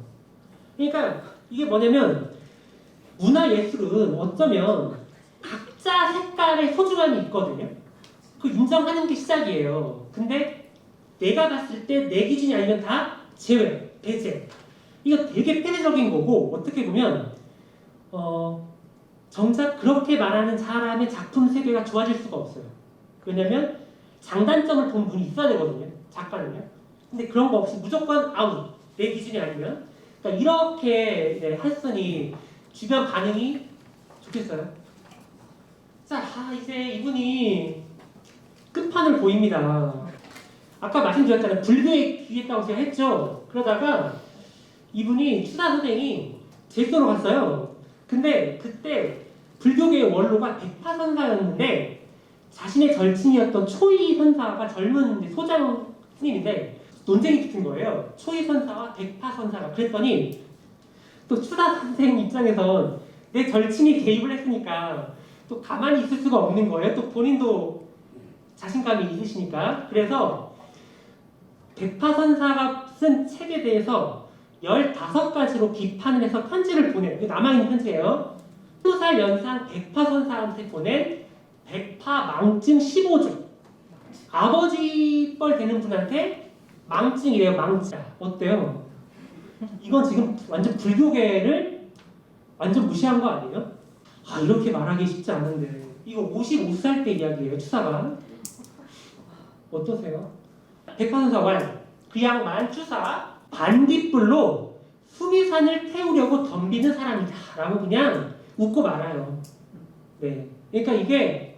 그러니까 이게 뭐냐면 문화예술은 어쩌면 각자 색깔의 소중함이 있거든요. 그 인정하는 게 시작이에요. 근데 내가 봤을 때 내 기준이 아니면 다 제외, 배제. 이거 되게 폐쇄적인 거고 어떻게 보면 정작 그렇게 말하는 사람의 작품 세계가 좋아질 수가 없어요. 왜냐면 장단점을 본 분이 있어야 되거든요. 작가는요. 근데 그런 거 없이 무조건 아웃. 내 기준이 아니면. 그러니까 이렇게 했으니 주변 반응이 좋겠어요. 자, 이제 이분이 끝판을 보입니다. 아까 말씀드렸잖아요. 불교에 귀했다고 제가 했죠. 그러다가 이분이 추사 선생이 제주도로 갔어요. 근데 그때 불교계의 원로가 백파선사였는데 자신의 절친이었던 초이선사가 젊은 소장 스님인데 논쟁이 붙은 거예요. 초이선사와 백파선사가. 그랬더니 또 추사 선생 입장에선 내 절친이 개입을 했으니까 또 가만히 있을 수가 없는 거예요. 또 본인도 자신감이 있으시니까. 그래서 백파선사가 쓴 책에 대해서 15가지로 비판을 해서 편지를 보내요. 이거 남아있는 편지예요. 20살 연상 백파선사한테 보낸 백파망증 15주. 아버지 뻘 되는 분한테 망증이래요. 망증. 어때요? 이건 지금 완전 불교계를 완전 무시한 거 아니에요? 이렇게 말하기 쉽지 않은데 이거 55살 때 이야기예요. 추사가. 어떠세요? 백파선사 왈. 그 양반 추사 반딧불로 수미산을 태우려고 덤비는 사람이다 라고 그냥 웃고 말아요. 네. 그러니까 이게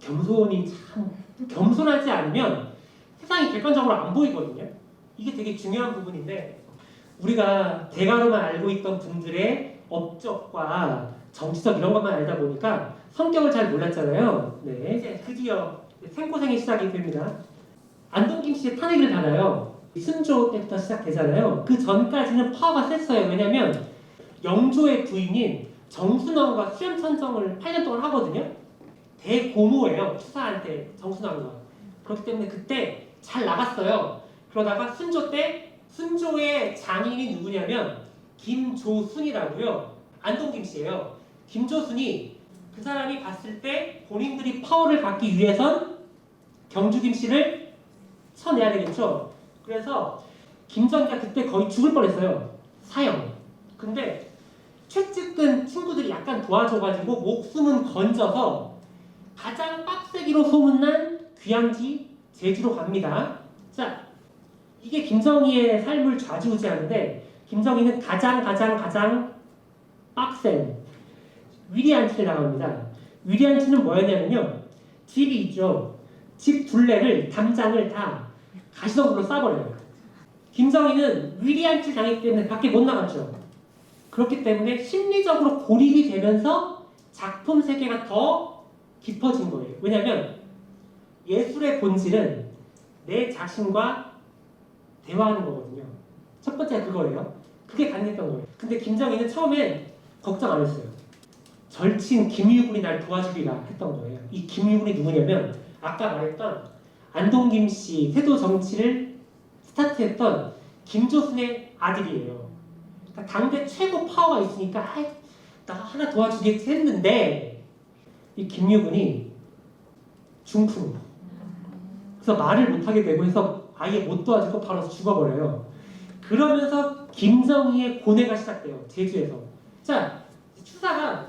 겸손이 참 겸손하지 않으면 세상이 객관적으로 안 보이거든요. 이게 되게 중요한 부분인데 우리가 대가로만 알고 있던 분들의 업적과 정치적 이런 것만 알다 보니까 성격을 잘 몰랐잖아요. 네. 이제 드디어 생고생이 시작이 됩니다. 안동김 씨의 탄핵을 받아요. 순조 때부터 시작되잖아요. 그 전까지는 파워가 셌어요. 왜냐면 영조의 부인인 정순왕과 수렴천정을 8년 동안 하거든요. 대고모예요. 추사한테 정순왕과. 그렇기 때문에 그때 잘 나갔어요. 그러다가 순조 때 순조의 장인이 누구냐면 김조순이라고요. 안동김 씨예요. 김조순이 그 사람이 봤을 때 본인들이 파워를 갖기 위해선 경주김 씨를 쳐내야 되겠죠. 그래서 김정희가 그때 거의 죽을 뻔했어요. 사형. 근데 최측근 친구들이 약간 도와줘가지고 목숨은 건져서 가장 빡세기로 소문난 귀향지 제주로 갑니다. 자, 이게 김정희의 삶을 좌지우지하는데 김정희는 가장 빡센 위리안치를 나갑니다. 위리안치는 뭐였냐면요. 집이 있죠. 집 둘레를 담장을 다 가시덤불로 쏴버려요. 김정희는 위리안치 당했기 때문에 밖에 못 나갔죠. 그렇기 때문에 심리적으로 고립이 되면서 작품 세계가 더 깊어진 거예요. 왜냐하면 예술의 본질은 내 자신과 대화하는 거거든요. 첫 번째가 그거예요. 그게 가능했던 거예요. 근데 김정희는 처음엔 걱정 안 했어요. 절친 김유군이 날 도와주리라 했던 거예요. 이 김유군이 누구냐면 아까 말했던 안동김씨 세도 정치를 스타트했던 김조순의 아들이에요. 그러니까 당대 최고 파워가 있으니까 나 하나 도와주겠지 했는데 이 김유근이 중풍. 그래서 말을 못하게 되고 해서 아예 못 도와주고 바로 죽어버려요. 그러면서 김정희의 고뇌가 시작돼요. 제주에서. 자, 추사가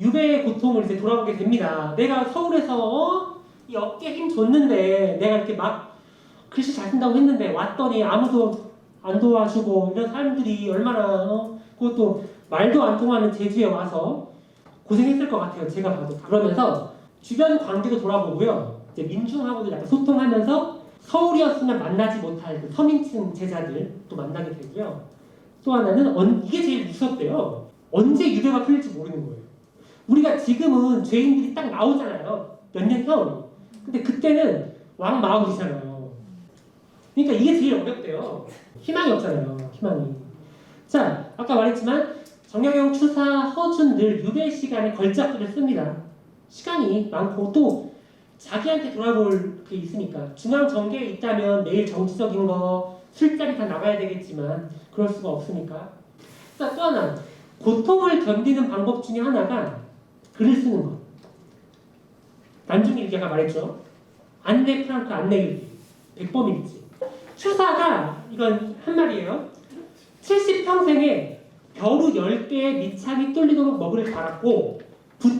유배의 고통을 이제 돌아보게 됩니다. 내가 서울에서 이 어깨에 힘 줬는데 내가 이렇게 막 글씨 잘 쓴다고 했는데 왔더니 아무도 안 도와주고 이런 사람들이 얼마나 그것도 말도 안 통하는 제주에 와서 고생했을 것 같아요. 제가 봐도. 그러면서 주변 관계도 돌아보고요. 이제 민중하고도 약간 소통하면서 서울이었으면 만나지 못할 그 서민층 제자들 또 만나게 되고요. 또 하나는 이게 제일 무섭대요. 언제 유배가 풀릴지 모르는 거예요. 우리가 지금은 죄인들이 딱 나오잖아요. 몇 년 형. 근데 그때는 왕마을이잖아요. 그러니까 이게 제일 어렵대요. 희망이 없잖아요. 희망이. 자, 아까 말했지만 정약용 추사 허준 늘 유배 시간에 걸작들을 씁니다. 시간이 많고 또 자기한테 돌아볼 게 있으니까 중앙 정계에 있다면 매일 정치적인 거 술자리 다 나가야 되겠지만 그럴 수가 없으니까. 자, 또 하나 고통을 견디는 방법 중에 하나가 글을 쓰는 것. 난중일기 아까 말했죠. 안네 프랑크 안내일기, 백범일지. 추사가 이건 한 말이에요. 70평생에 벼루 10개의 밑창이 뚫리도록 먹을 갈았고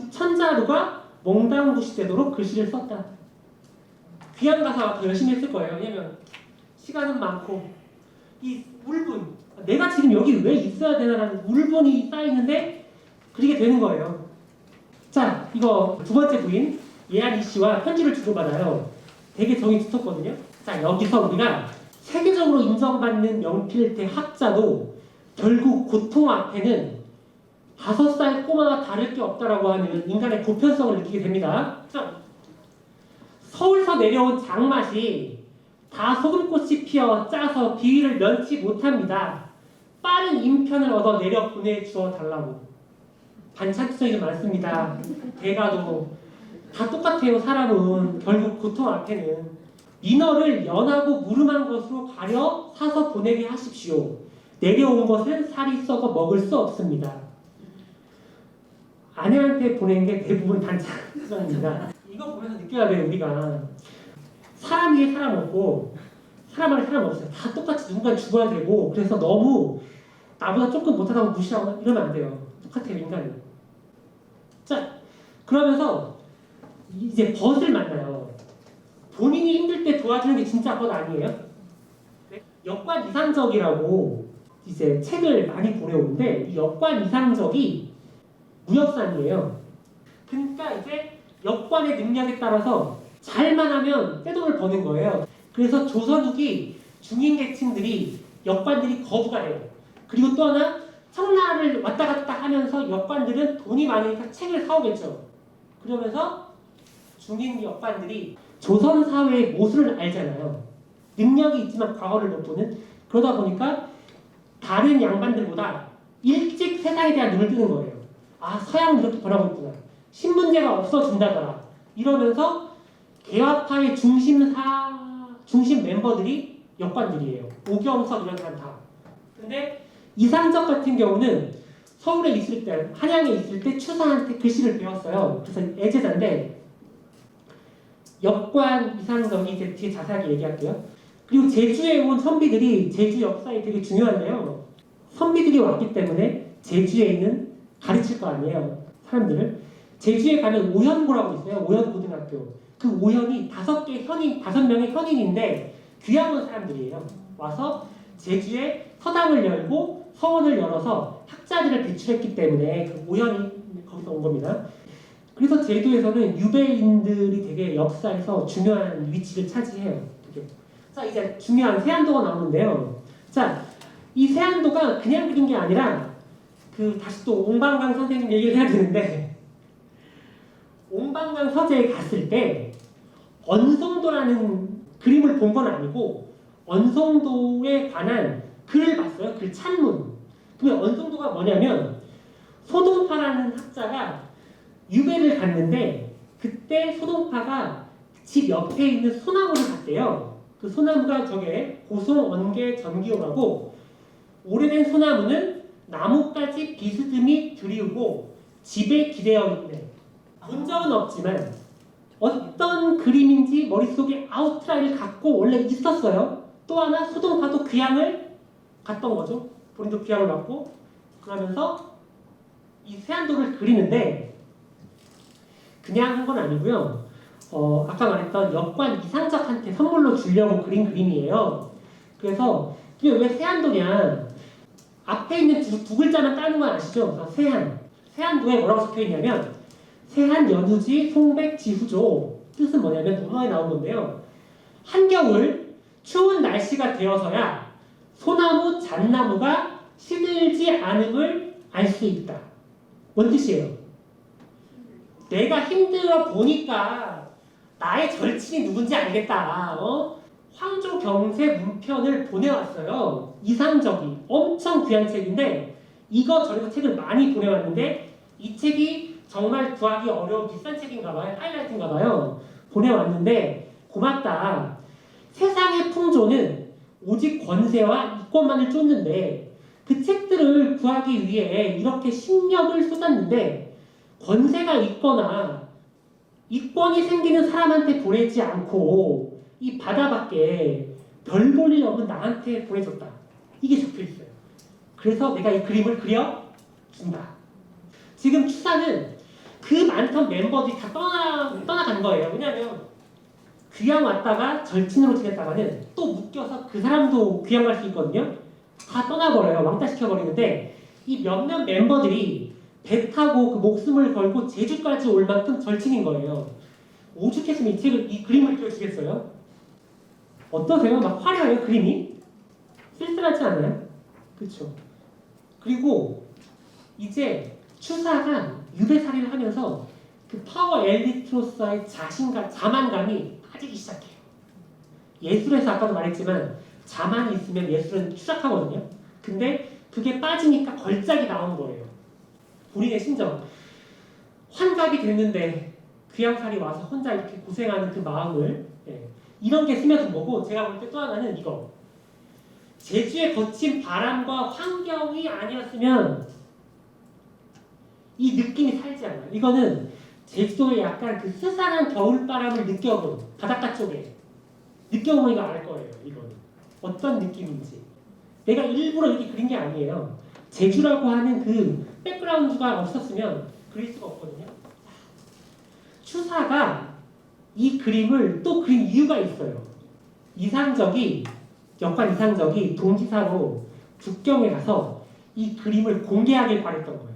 천자루가 몽당부시되도록 글씨를 썼다. 귀한 가사 열심히 했을 거예요. 왜냐면 시간은 많고 이 울분, 내가 지금 여기 왜 있어야 되나라는 울분이 쌓이는데 그리게 되는 거예요. 자, 이거 두 번째 부인 예한이 씨와 편지를 주고받아요. 되게 정이 두텁거든요. 자, 여기서 우리가 세계적으로 인정받는 명필대 학자도 결국 고통 앞에는 5살 꼬마와 다를 게 없다라고 하는 인간의 보편성을 느끼게 됩니다. 자, 서울서 내려온 장맛이 다 소금꽃이 피어 짜서 비위를 면치 못합니다. 빠른 인편을 얻어 내려 보내주어 달라고. 반찬투성이 좀 많습니다. 대가도 다 똑같아요. 사람은 결국 고통 앞에는 민어를 연하고 무름한 것으로 가려 사서 보내게 하십시오. 내려온 것은 살이 썩어 먹을 수 없습니다. 아내한테 보낸 게 대부분 반찬투성입니다. 이거 보면서 느껴야 돼요. 우리가 사람 위에 사람 없고 사람 안에 사람 없어요. 다 똑같이 누군가 죽어야 되고 그래서 너무 나보다 조금 못하다고 무시하고 이러면 안 돼요. 똑같아요. 인간은. 자, 그러면서 이제 벗을 만나요. 본인이 힘들 때 도와주는 게 진짜 벗 아니에요? 역관 이상적이라고 이제 책을 많이 보내오는데 이 역관 이상적이 무역산이에요. 그러니까 이제 역관의 능력에 따라서 잘만 하면 떼돈을 버는 거예요. 그래서 조선 후기 중인 계층들이 역관들이 거부가 돼요. 그리고 또 하나 청나라를 왔다 갔다 하면서 역관들은 돈이 많으니까 책을 사오겠죠. 그러면서 중인 역관들이 조선 사회의 모순을 알잖아요. 능력이 있지만 과거를 못 보는. 그러다 보니까 다른 양반들보다 일찍 세상에 대한 눈을 뜨는 거예요. 아, 서양은 이렇게 변하고 있구나. 신문제가 없어진다더라. 이러면서 개화파의 중심 멤버들이 역관들이에요. 오경석 이런 사람 다. 근데 이상적 같은 경우는 서울에 있을 때, 한양에 있을 때 추사한테 글씨를 배웠어요. 그래서 애제자인데 역관 이상적이 이제 뒤에 자세하게 얘기할게요. 그리고 제주에 온 선비들이 제주 역사에 되게 중요한데요. 선비들이 왔기 때문에 제주에 있는 가르칠 거 아니에요. 사람들을. 제주에 가면 오현고라고 있어요. 오현고등학교. 그 오현이 5명의 현인인데 귀한 온 사람들이에요. 와서 제주에 서당을 열고 서원을 열어서 학자들을 배출했기 때문에 그 오현이 거기서 온 겁니다. 그래서 제주에서는 유배인들이 되게 역사에서 중요한 위치를 차지해요. 되게. 자, 이제 중요한 세안도가 나오는데요. 자, 이 세안도가 그냥 그린 게 아니라 다시 또 옹방강 선생님 얘기를 해야 되는데 옹방강 서재에 갔을 때 언성도라는 그림을 본 건 아니고 언성도에 관한 글을 봤어요. 글 찬문. 근데 언성도가 뭐냐면 소동파라는 학자가 유배를 갔는데 그때 소동파가 집 옆에 있는 소나무를 갔대요. 그 소나무가 저게 고송 원계 전기호라고 오래된 소나무는 나뭇가지 비스듬히 들이우고 집에 기대어 있네. 본 적은 없지만 어떤 그림인지 머릿속에 아웃라인을 갖고 원래 있었어요. 또 하나 소동파도 귀향을 갔던 거죠. 본인도 귀향을 갔고 그러면서 이 세안도를 그리는데 그냥 한 건 아니고요. 아까 말했던 역관 이상적한테 선물로 주려고 그린 그림이에요. 그래서 이게 왜 세안도냐? 앞에 있는 두 글자만 따는 건 아시죠? 그래서 세안. 세안도에 뭐라고 적혀 있냐면 세한 연우지 송백지후조. 뜻은 뭐냐면 논어에 나온 건데요. 한겨울 추운 날씨가 되어서야 소나무 잣나무가 시들지 않음을 알 수 있다. 뭔 뜻이에요? 내가 힘들어 보니까 나의 절친이 누군지 알겠다. 황조 경세 문편을 보내왔어요. 이상적이 엄청 귀한 책인데 이거 저래서 책을 많이 보내왔는데 이 책이 정말 구하기 어려운 비싼 책인가 봐요. 하이라이트인가 봐요. 보내왔는데 고맙다. 세상의 풍조는 오직 권세와 이권만을 쫓는데 그 책들을 구하기 위해 이렇게 심력을 쏟았는데 권세가 있거나 이권이 생기는 사람한테 보내지 않고 이 바다밖에 별 볼 일 없는 나한테 보내줬다. 이게 적혀있어요. 그래서 내가 이 그림을 그려준다. 지금 추사는 그 많던 멤버들이 다 떠나간 거예요. 왜냐하면 귀향 왔다가 절친으로 지냈다가는 또 묶여서 그 사람도 귀향 갈 수 있거든요. 다 떠나버려요. 왕따 시켜버리는데 이 몇몇 멤버들이 배 타고 그 목숨을 걸고 제주까지 올 만큼 절친인 거예요. 오죽했으면 이 그림을 그려주겠어요? 어떠세요? 막 화려해요, 그림이? 쓸쓸하지 않아요? 그렇죠. 그리고 이제 추사가 유배살이를 하면서 그 파워 엘리트로서의 자신감, 자만감이 빠지기 시작해요. 예술에서 아까도 말했지만 자만이 있으면 예술은 추락하거든요. 근데 그게 빠지니까 걸작이 나온 거예요. 본인의 심정. 환갑이 됐는데 귀향살이 와서 혼자 이렇게 고생하는 그 마음을 이런 게 스며든 거고 제가 볼 때 또 하나는 이거. 제주의 거친 바람과 환경이 아니었으면 이 느낌이 살지 않아요. 이거는 제주도의 약간 그 스산한 겨울바람을 느껴본 바닷가 쪽에 느껴보면 이거 알 거예요. 이거는 어떤 느낌인지. 내가 일부러 이렇게 그린 게 아니에요. 제주라고 하는 그 백그라운드가 없었으면 그릴 수가 없거든요. 추사가 이 그림을 또 그린 이유가 있어요. 역관 이상적이 동지사로 북경에 가서 이 그림을 공개하길 바랬던 거예요.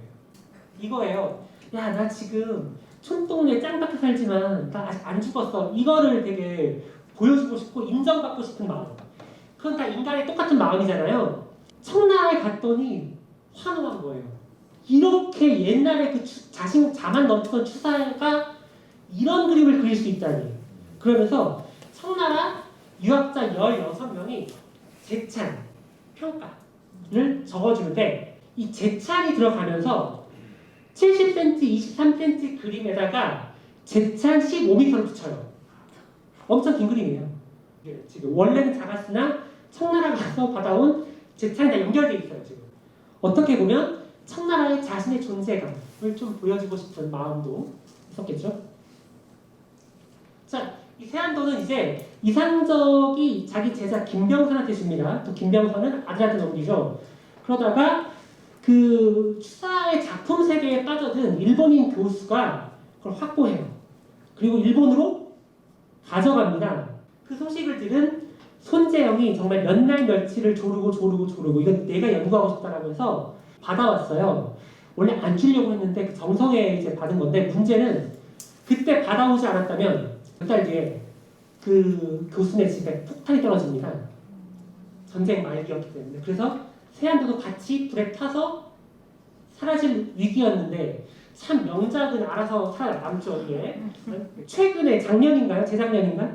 이거예요. 야, 나 지금 촌동네 짱박혀 살지만 나 아직 안 죽었어. 이거를 되게 보여주고 싶고 인정받고 싶은 마음. 그건 다 인간의 똑같은 마음이잖아요. 청나라에 갔더니 환호한 거예요. 이렇게 옛날에 그 자만 넘치던 추사가 이런 그림을 그릴 수 있다니. 그러면서 청나라 유학자 16명이 제찬, 평가를 적어주는데 이 제찬이 들어가면서 70cm, 23cm 그림에다가 제찬 15m를 붙여요. 엄청 긴 그림이에요. 지금 원래는 작았으나 청나라 가서 받아온 제찬이 다 연결되어 있어요. 지금 어떻게 보면 청나라의 자신의 존재감을 좀 보여주고 싶은 마음도 있었겠죠. 자, 이 세안도는 이제 이상적이 자기 제자 김병선한테 줍니다. 또 김병선은 아들한테 넘기죠. 그러다가 그 추사의 작품 세계에 빠져든 일본인 교수가 그걸 확보해요. 그리고 일본으로 가져갑니다. 그 소식을 들은 손재영이 정말 몇 날 며칠을 조르고 이거 내가 연구하고 싶다라고 해서 받아왔어요. 원래 안 주려고 했는데 그 정성에 이제 받은 건데 문제는 그때 받아오지 않았다면 몇 달 뒤에 그 교수네 집에 폭탄이 떨어집니다. 전쟁 말기였기 때문에. 그래서 세안도도 같이 불에 타서 사라질 위기였는데 참 명작은 알아서 살아남죠. 이게 최근에 작년인가요? 재작년인가?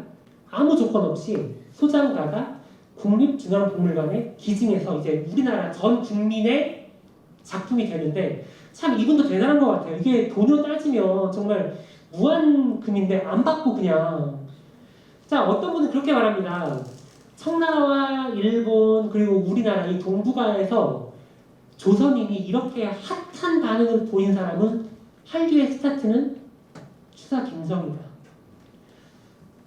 아무 조건 없이 소장가가 국립중앙박물관에 기증해서 이제 우리나라 전 국민의 작품이 되는데 참 이분도 대단한 것 같아요. 이게 돈으로 따지면 정말 무한금인데 안 받고 그냥. 자, 어떤 분은 그렇게 말합니다. 청나라와 일본 그리고 우리나라 이 동북아에서 조선인이 이렇게 핫한 반응을 보인 사람은 한류의 스타트는 추사 김정희다.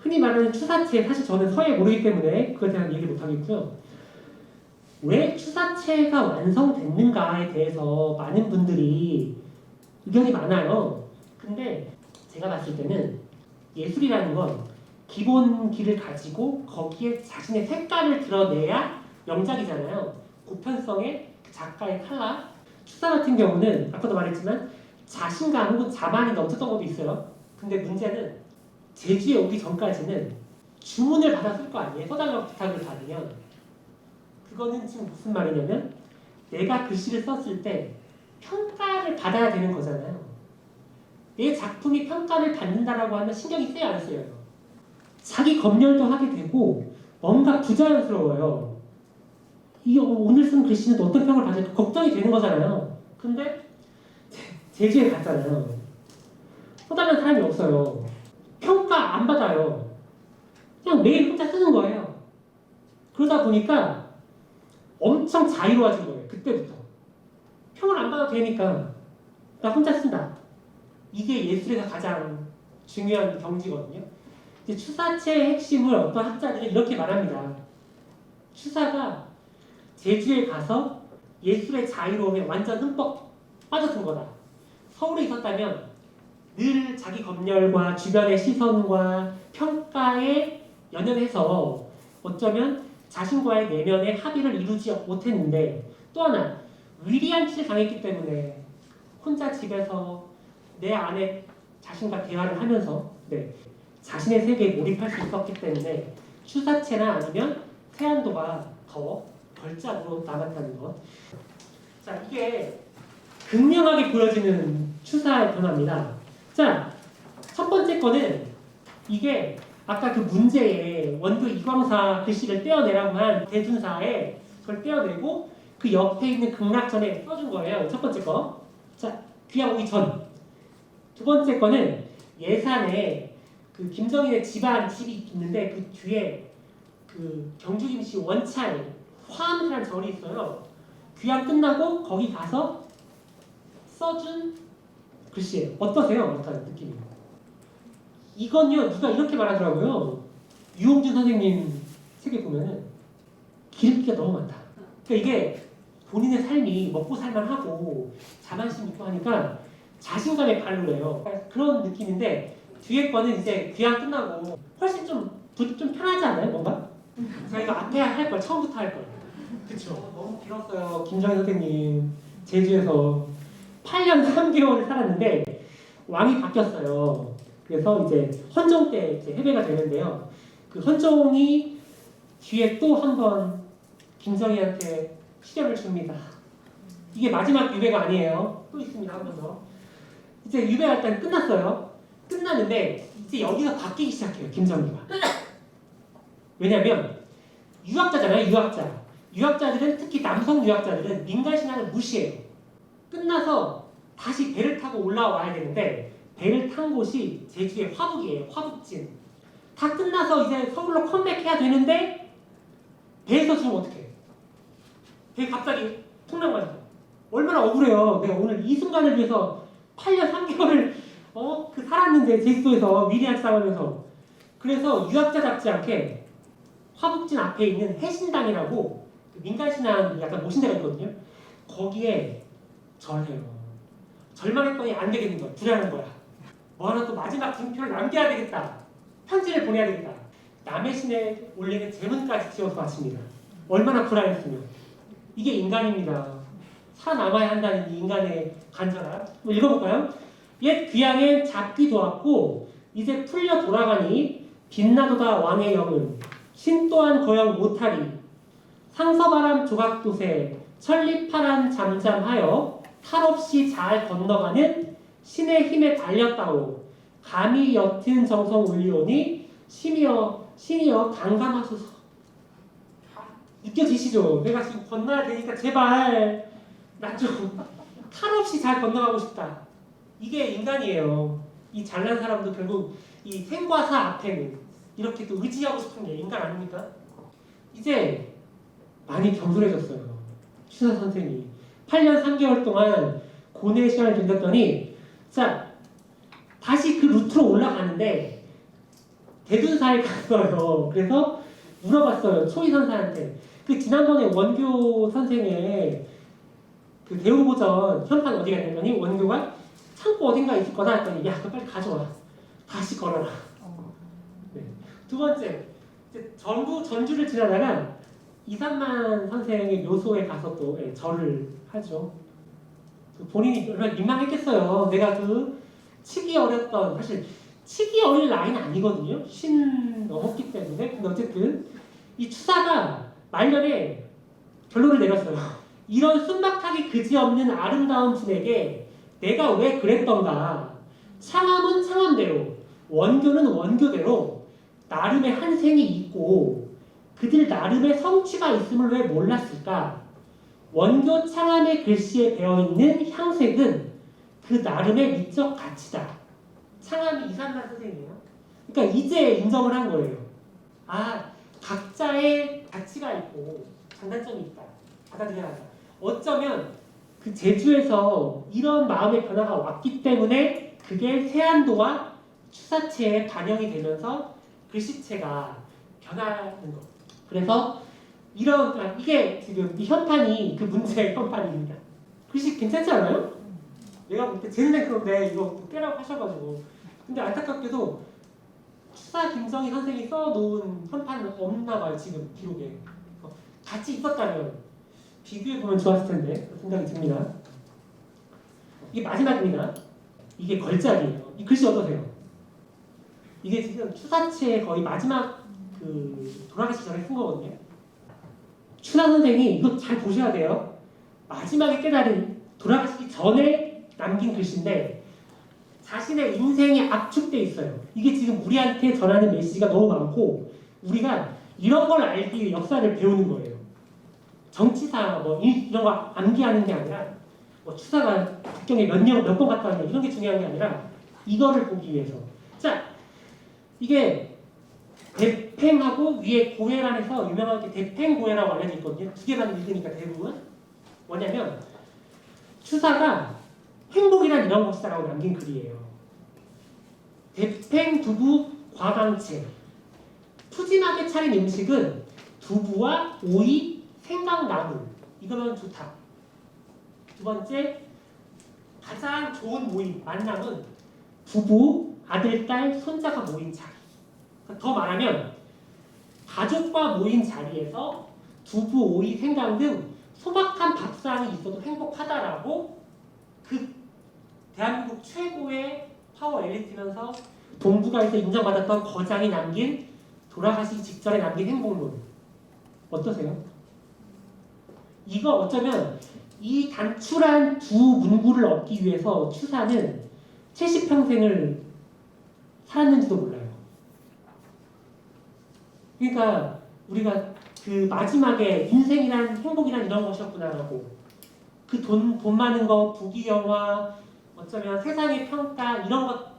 흔히 말하는 추사체, 사실 저는 서예 모르기 때문에 그거에 대한 얘기 못하겠고요. 왜 추사체가 완성됐는가에 대해서 많은 분들이 의견이 많아요. 근데 제가 봤을 때는 예술이라는 건 기본 기를 가지고 거기에 자신의 색깔을 드러내야 명작이잖아요. 보편성의 작가의 칼라. 추사 같은 경우는 아까도 말했지만 자신감 혹은 자만이 넘쳤던 것도 있어요. 근데 문제는 제주에 오기 전까지는 주문을 받아 쓸 거 아니에요. 써달라고 부탁을 받으면. 그거는 지금 무슨 말이냐면 내가 글씨를 썼을 때 평가를 받아야 되는 거잖아요. 내 작품이 평가를 받는다라고 하면 신경이 쓰여 안 쓰여요. 자기 검열도 하게 되고 뭔가 부자연스러워요. 오늘 쓴 글씨는 어떤 평을 받을까 걱정이 되는 거잖아요. 근데 제주에 갔잖아요. 써달라는 사람이 없어요. 평가 안 받아요. 그냥 매일 혼자 쓰는 거예요. 그러다 보니까 엄청 자유로워진 거예요. 그때부터. 평을 안 받아도 되니까 나 혼자 쓴다. 이게 예술에서 가장 중요한 경지거든요. 이제 추사체의 핵심을 어떤 학자들은 이렇게 말합니다. 추사가 제주에 가서 예술의 자유로움에 완전 흠뻑 빠져든 거다. 서울에 있었다면 늘 자기 검열과 주변의 시선과 평가에 연연해서 어쩌면 자신과의 내면의 합의를 이루지 못했는데, 또 하나 위리한 짓을 당했기 때문에 혼자 집에서 내 안에 자신과 대화를 하면서 자신의 세계에 몰입할 수 있었기 때문에 추사체나 아니면 태안도가 더 걸작으로 남았다는 것. 자, 이게 극명하게 보여지는 추사의 변화입니다. 자, 첫 번째 거는 이게 아까 그 문제에 원두 이광사 글씨를 떼어내라고 한 대둔사에 그걸 떼어내고 그 옆에 있는 극락전에 써준 거예요. 첫 번째 거. 자, 귀양 오기 전. 두 번째 거는 예산에 그 김정일의 집이 있는데 그 뒤에 그 경주김씨 원찰 화암이라는 절이 있어요. 귀양 끝나고 거기 가서 써준 글씨예요. 어떠세요? 어떤 느낌이? 이건요, 누가 이렇게 말하더라고요. 유홍준 선생님 책에 보면은 기름기가 너무 많다. 그러니까 이게 본인의 삶이 먹고 살만하고 자만심 있고 하니까 자신감에 발로래요. 그런 느낌인데 뒤에 거는 이제 귀향 끝나고 훨씬 좀 편하지 않아요? 뭔가? 저희가 앞에 할 걸 처음부터 할 걸. 그쵸? 너무 길었어요. 김정희 선생님 제주에서 8년 3개월을 살았는데 왕이 바뀌었어요. 그래서 이제 헌종 때 이제 해배가 되는데요. 그 헌종이 뒤에 또 한 번 김정희한테 시련을 줍니다. 이게 마지막 유배가 아니에요. 또 있습니다. 한 번 더. 이제 유배가 일단 끝났어요. 끝났는데 이제 여기서 바뀌기 시작해요. 김정희가. 왜냐면 유학자잖아요. 유학자. 유학자들은 특히 남성 유학자들은 민간 신앙을 무시해요. 끝나서 다시 배를 타고 올라와야 되는데 배를 탄 곳이 제주의 화북이에요. 화북진. 다 끝나서 이제 서울로 컴백해야 되는데 배에서 지금 어떡해? 배 갑자기 통나가지고 얼마나 억울해요. 내가 오늘 이 순간을 위해서 8년 3개월을 그 살았는데 제주도에서 위리한 싸움하면서. 그래서 유학자답지 않게 화북진 앞에 있는 해신당이라고 민간신앙 약간 모신 데가 있거든요. 거기에 절해요. 절만 했더니 안 되겠는 거야. 불안한 거야. 뭐 하나 또 마지막 증표를 남겨야 되겠다. 편지를 보내야 되겠다. 남의 신에 올리는 제문까지 지어서 바칩니다. 얼마나 불안했으면. 이게 인간입니다. 살아남아야 한다는 이 인간의 간절함. 뭐 읽어볼까요? 옛 귀향엔 잡기 도왔고 이제 풀려 돌아가니 빛나도다 왕의 영은 신 또한 거영 못하리 상서바람 조각도새 천리파란 잠잠하여 탈없이 잘 건너가는 신의 힘에 달렸다오 감히 옅은 정성 올리오니 신이여 강감하소서. 느껴지시죠? 내가 지금 건너야 되니까 제발 나 좀 탈없이 잘 건너가고 싶다. 이게 인간이에요. 이 잘난 사람도 결국 이 생과 사 앞에는 이렇게 또 의지하고 싶은 게 인간 아닙니까? 이제 많이 겸손해졌어요. 추사 선생이 8년 3개월 동안 고뇌의 시간을 견뎠더니 자 다시 그 루트로 올라가는데 대둔사에 갔어요. 그래서 물어봤어요. 초이 선사한테. 그 지난번에 원교 선생의 그 대우보전 현판 어디 갔냐더니 원교가 창고 어딘가 있을 거다 했더니 야, 그거 빨리 가져와. 다시 걸어라. 네. 두 번째, 이제 전주를 지나다가 이산만 선생의 묘소에 가서 또 절을 하죠. 본인이 얼마나 민망했겠어요. 내가 그 치기 어렸던, 사실 치기 어릴 나이는 아니거든요. 50 넘었기 때문에. 근데 어쨌든 이 추사가 말년에 결론을 내렸어요. 이런 순박하기 그지없는 아름다운 분에게 내가 왜 그랬던가. 창암은 창암대로, 원교는 원교대로 나름의 한생이 있고 그들 나름의 성취가 있음을 왜 몰랐을까? 원교 창암의 글씨에 배어있는 향색은 그 나름의 미적 가치다. 창암이 이산만 선생님이에요. 그러니까 이제 인정을 한 거예요. 아, 각자의 가치가 있고 장단점이 있다. 받아들여야 한다. 어쩌면 그 제주에서 이런 마음의 변화가 왔기 때문에 그게 세안도와 추사체에 반영이 되면서 글씨체가 변하는 거. 그래서 이게 지금 이 현판이 그 문제의 현판입니다. 글씨 괜찮지 않아요? 내가 볼 때 제 눈에 그런데 이거 깨라고 하셔가지고. 근데 안타깝게도 추사 김정희 선생이 써놓은 현판은 없나 봐요. 지금 기록에. 같이 있었다면 비교해보면 좋았을 텐데 그런 생각이 듭니다. 이게 마지막입니다. 이게 걸작이에요. 이 글씨 어떠세요? 이게 지금 추사체의 거의 마지막 돌아가시기 전에 쓴 거거든요. 추사 선생이 이거 잘 보셔야 돼요. 마지막에 깨달은 돌아가시기 전에 남긴 글씨인데 자신의 인생이 압축돼 있어요. 이게 지금 우리한테 전하는 메시지가 너무 많고 우리가 이런 걸 알기 위해 역사를 배우는 거예요. 정치사 이런 거 암기하는 게 아니라 추사가 국경에 몇 번 갔다 왔냐 이런 게 중요한 게 아니라 이거를 보기 위해서. 자, 이게 대팽하고 위에 고해란에서 유명하게 대팽고해라고 알려져 있거든요. 두 개만 읽으니까 대부분 뭐냐면 추사가 행복이란 이런 것이다라고 남긴 글이에요. 대팽 두부 과강채. 푸짐하게 차린 음식은 두부와 오이, 생강나물. 이거면 좋다. 두 번째, 가장 좋은 모임, 만남은 부부, 아들, 딸, 손자가 모인 자리. 더 말하면 가족과 모인 자리에서 두부, 오이, 생강 등 소박한 밥상이 있어도 행복하다라고 그 대한민국 최고의 파워 엘리트면서 동북아에서 인정받았던 거장이 남긴 돌아가시기 직전에 남긴 행복론. 어떠세요? 이거 어쩌면 이 단출한 두 문구를 얻기 위해서 추사는 70평생을 살았는지도 몰라요. 그러니까 우리가 그 마지막에 인생이란 행복이란 이런 것이었구나라고 그 돈 많은 거, 부귀영화, 어쩌면 세상의 평가 이런 것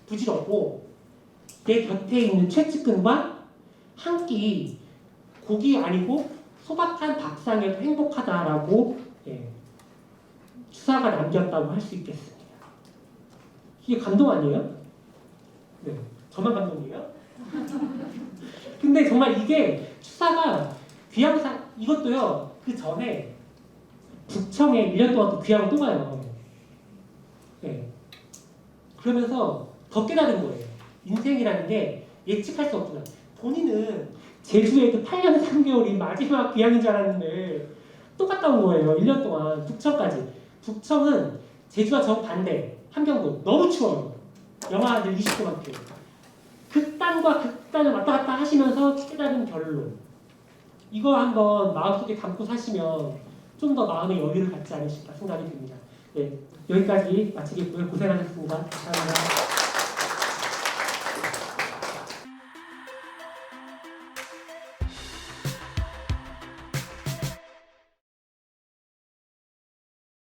부질없고 내 곁에 있는 최측근과 한 끼 고기 아니고 소박한 밥상에도 행복하다라고 추사가 남겼다고 할 수 있겠습니다. 이게 감동 아니에요? 네, 저만 감동이에요? 근데 정말 이게 추사가 귀향사 이것도요. 그 전에 북청에 1년 동안 또 귀향을 또 가요. 네. 그러면서 더 깨달은 거예요. 인생이라는 게 예측할 수 없구나. 본인은 제주에 그 8년 3개월이 마지막 귀향인 줄 알았는데 또 갔다 온 거예요. 1년 동안 북청까지. 북청은 제주와 정반대 함경도 너무 추워요. 영하들 20도만큼. 극단과 극단을 왔다 갔다 하시면서 깨달은 결론. 이거 한번 마음속에 담고 사시면 좀 더 마음의 여유를 갖지 않으실까 생각이 듭니다. 네, 여기까지 마치겠고요. 고생하셨습니다. 감사합니다.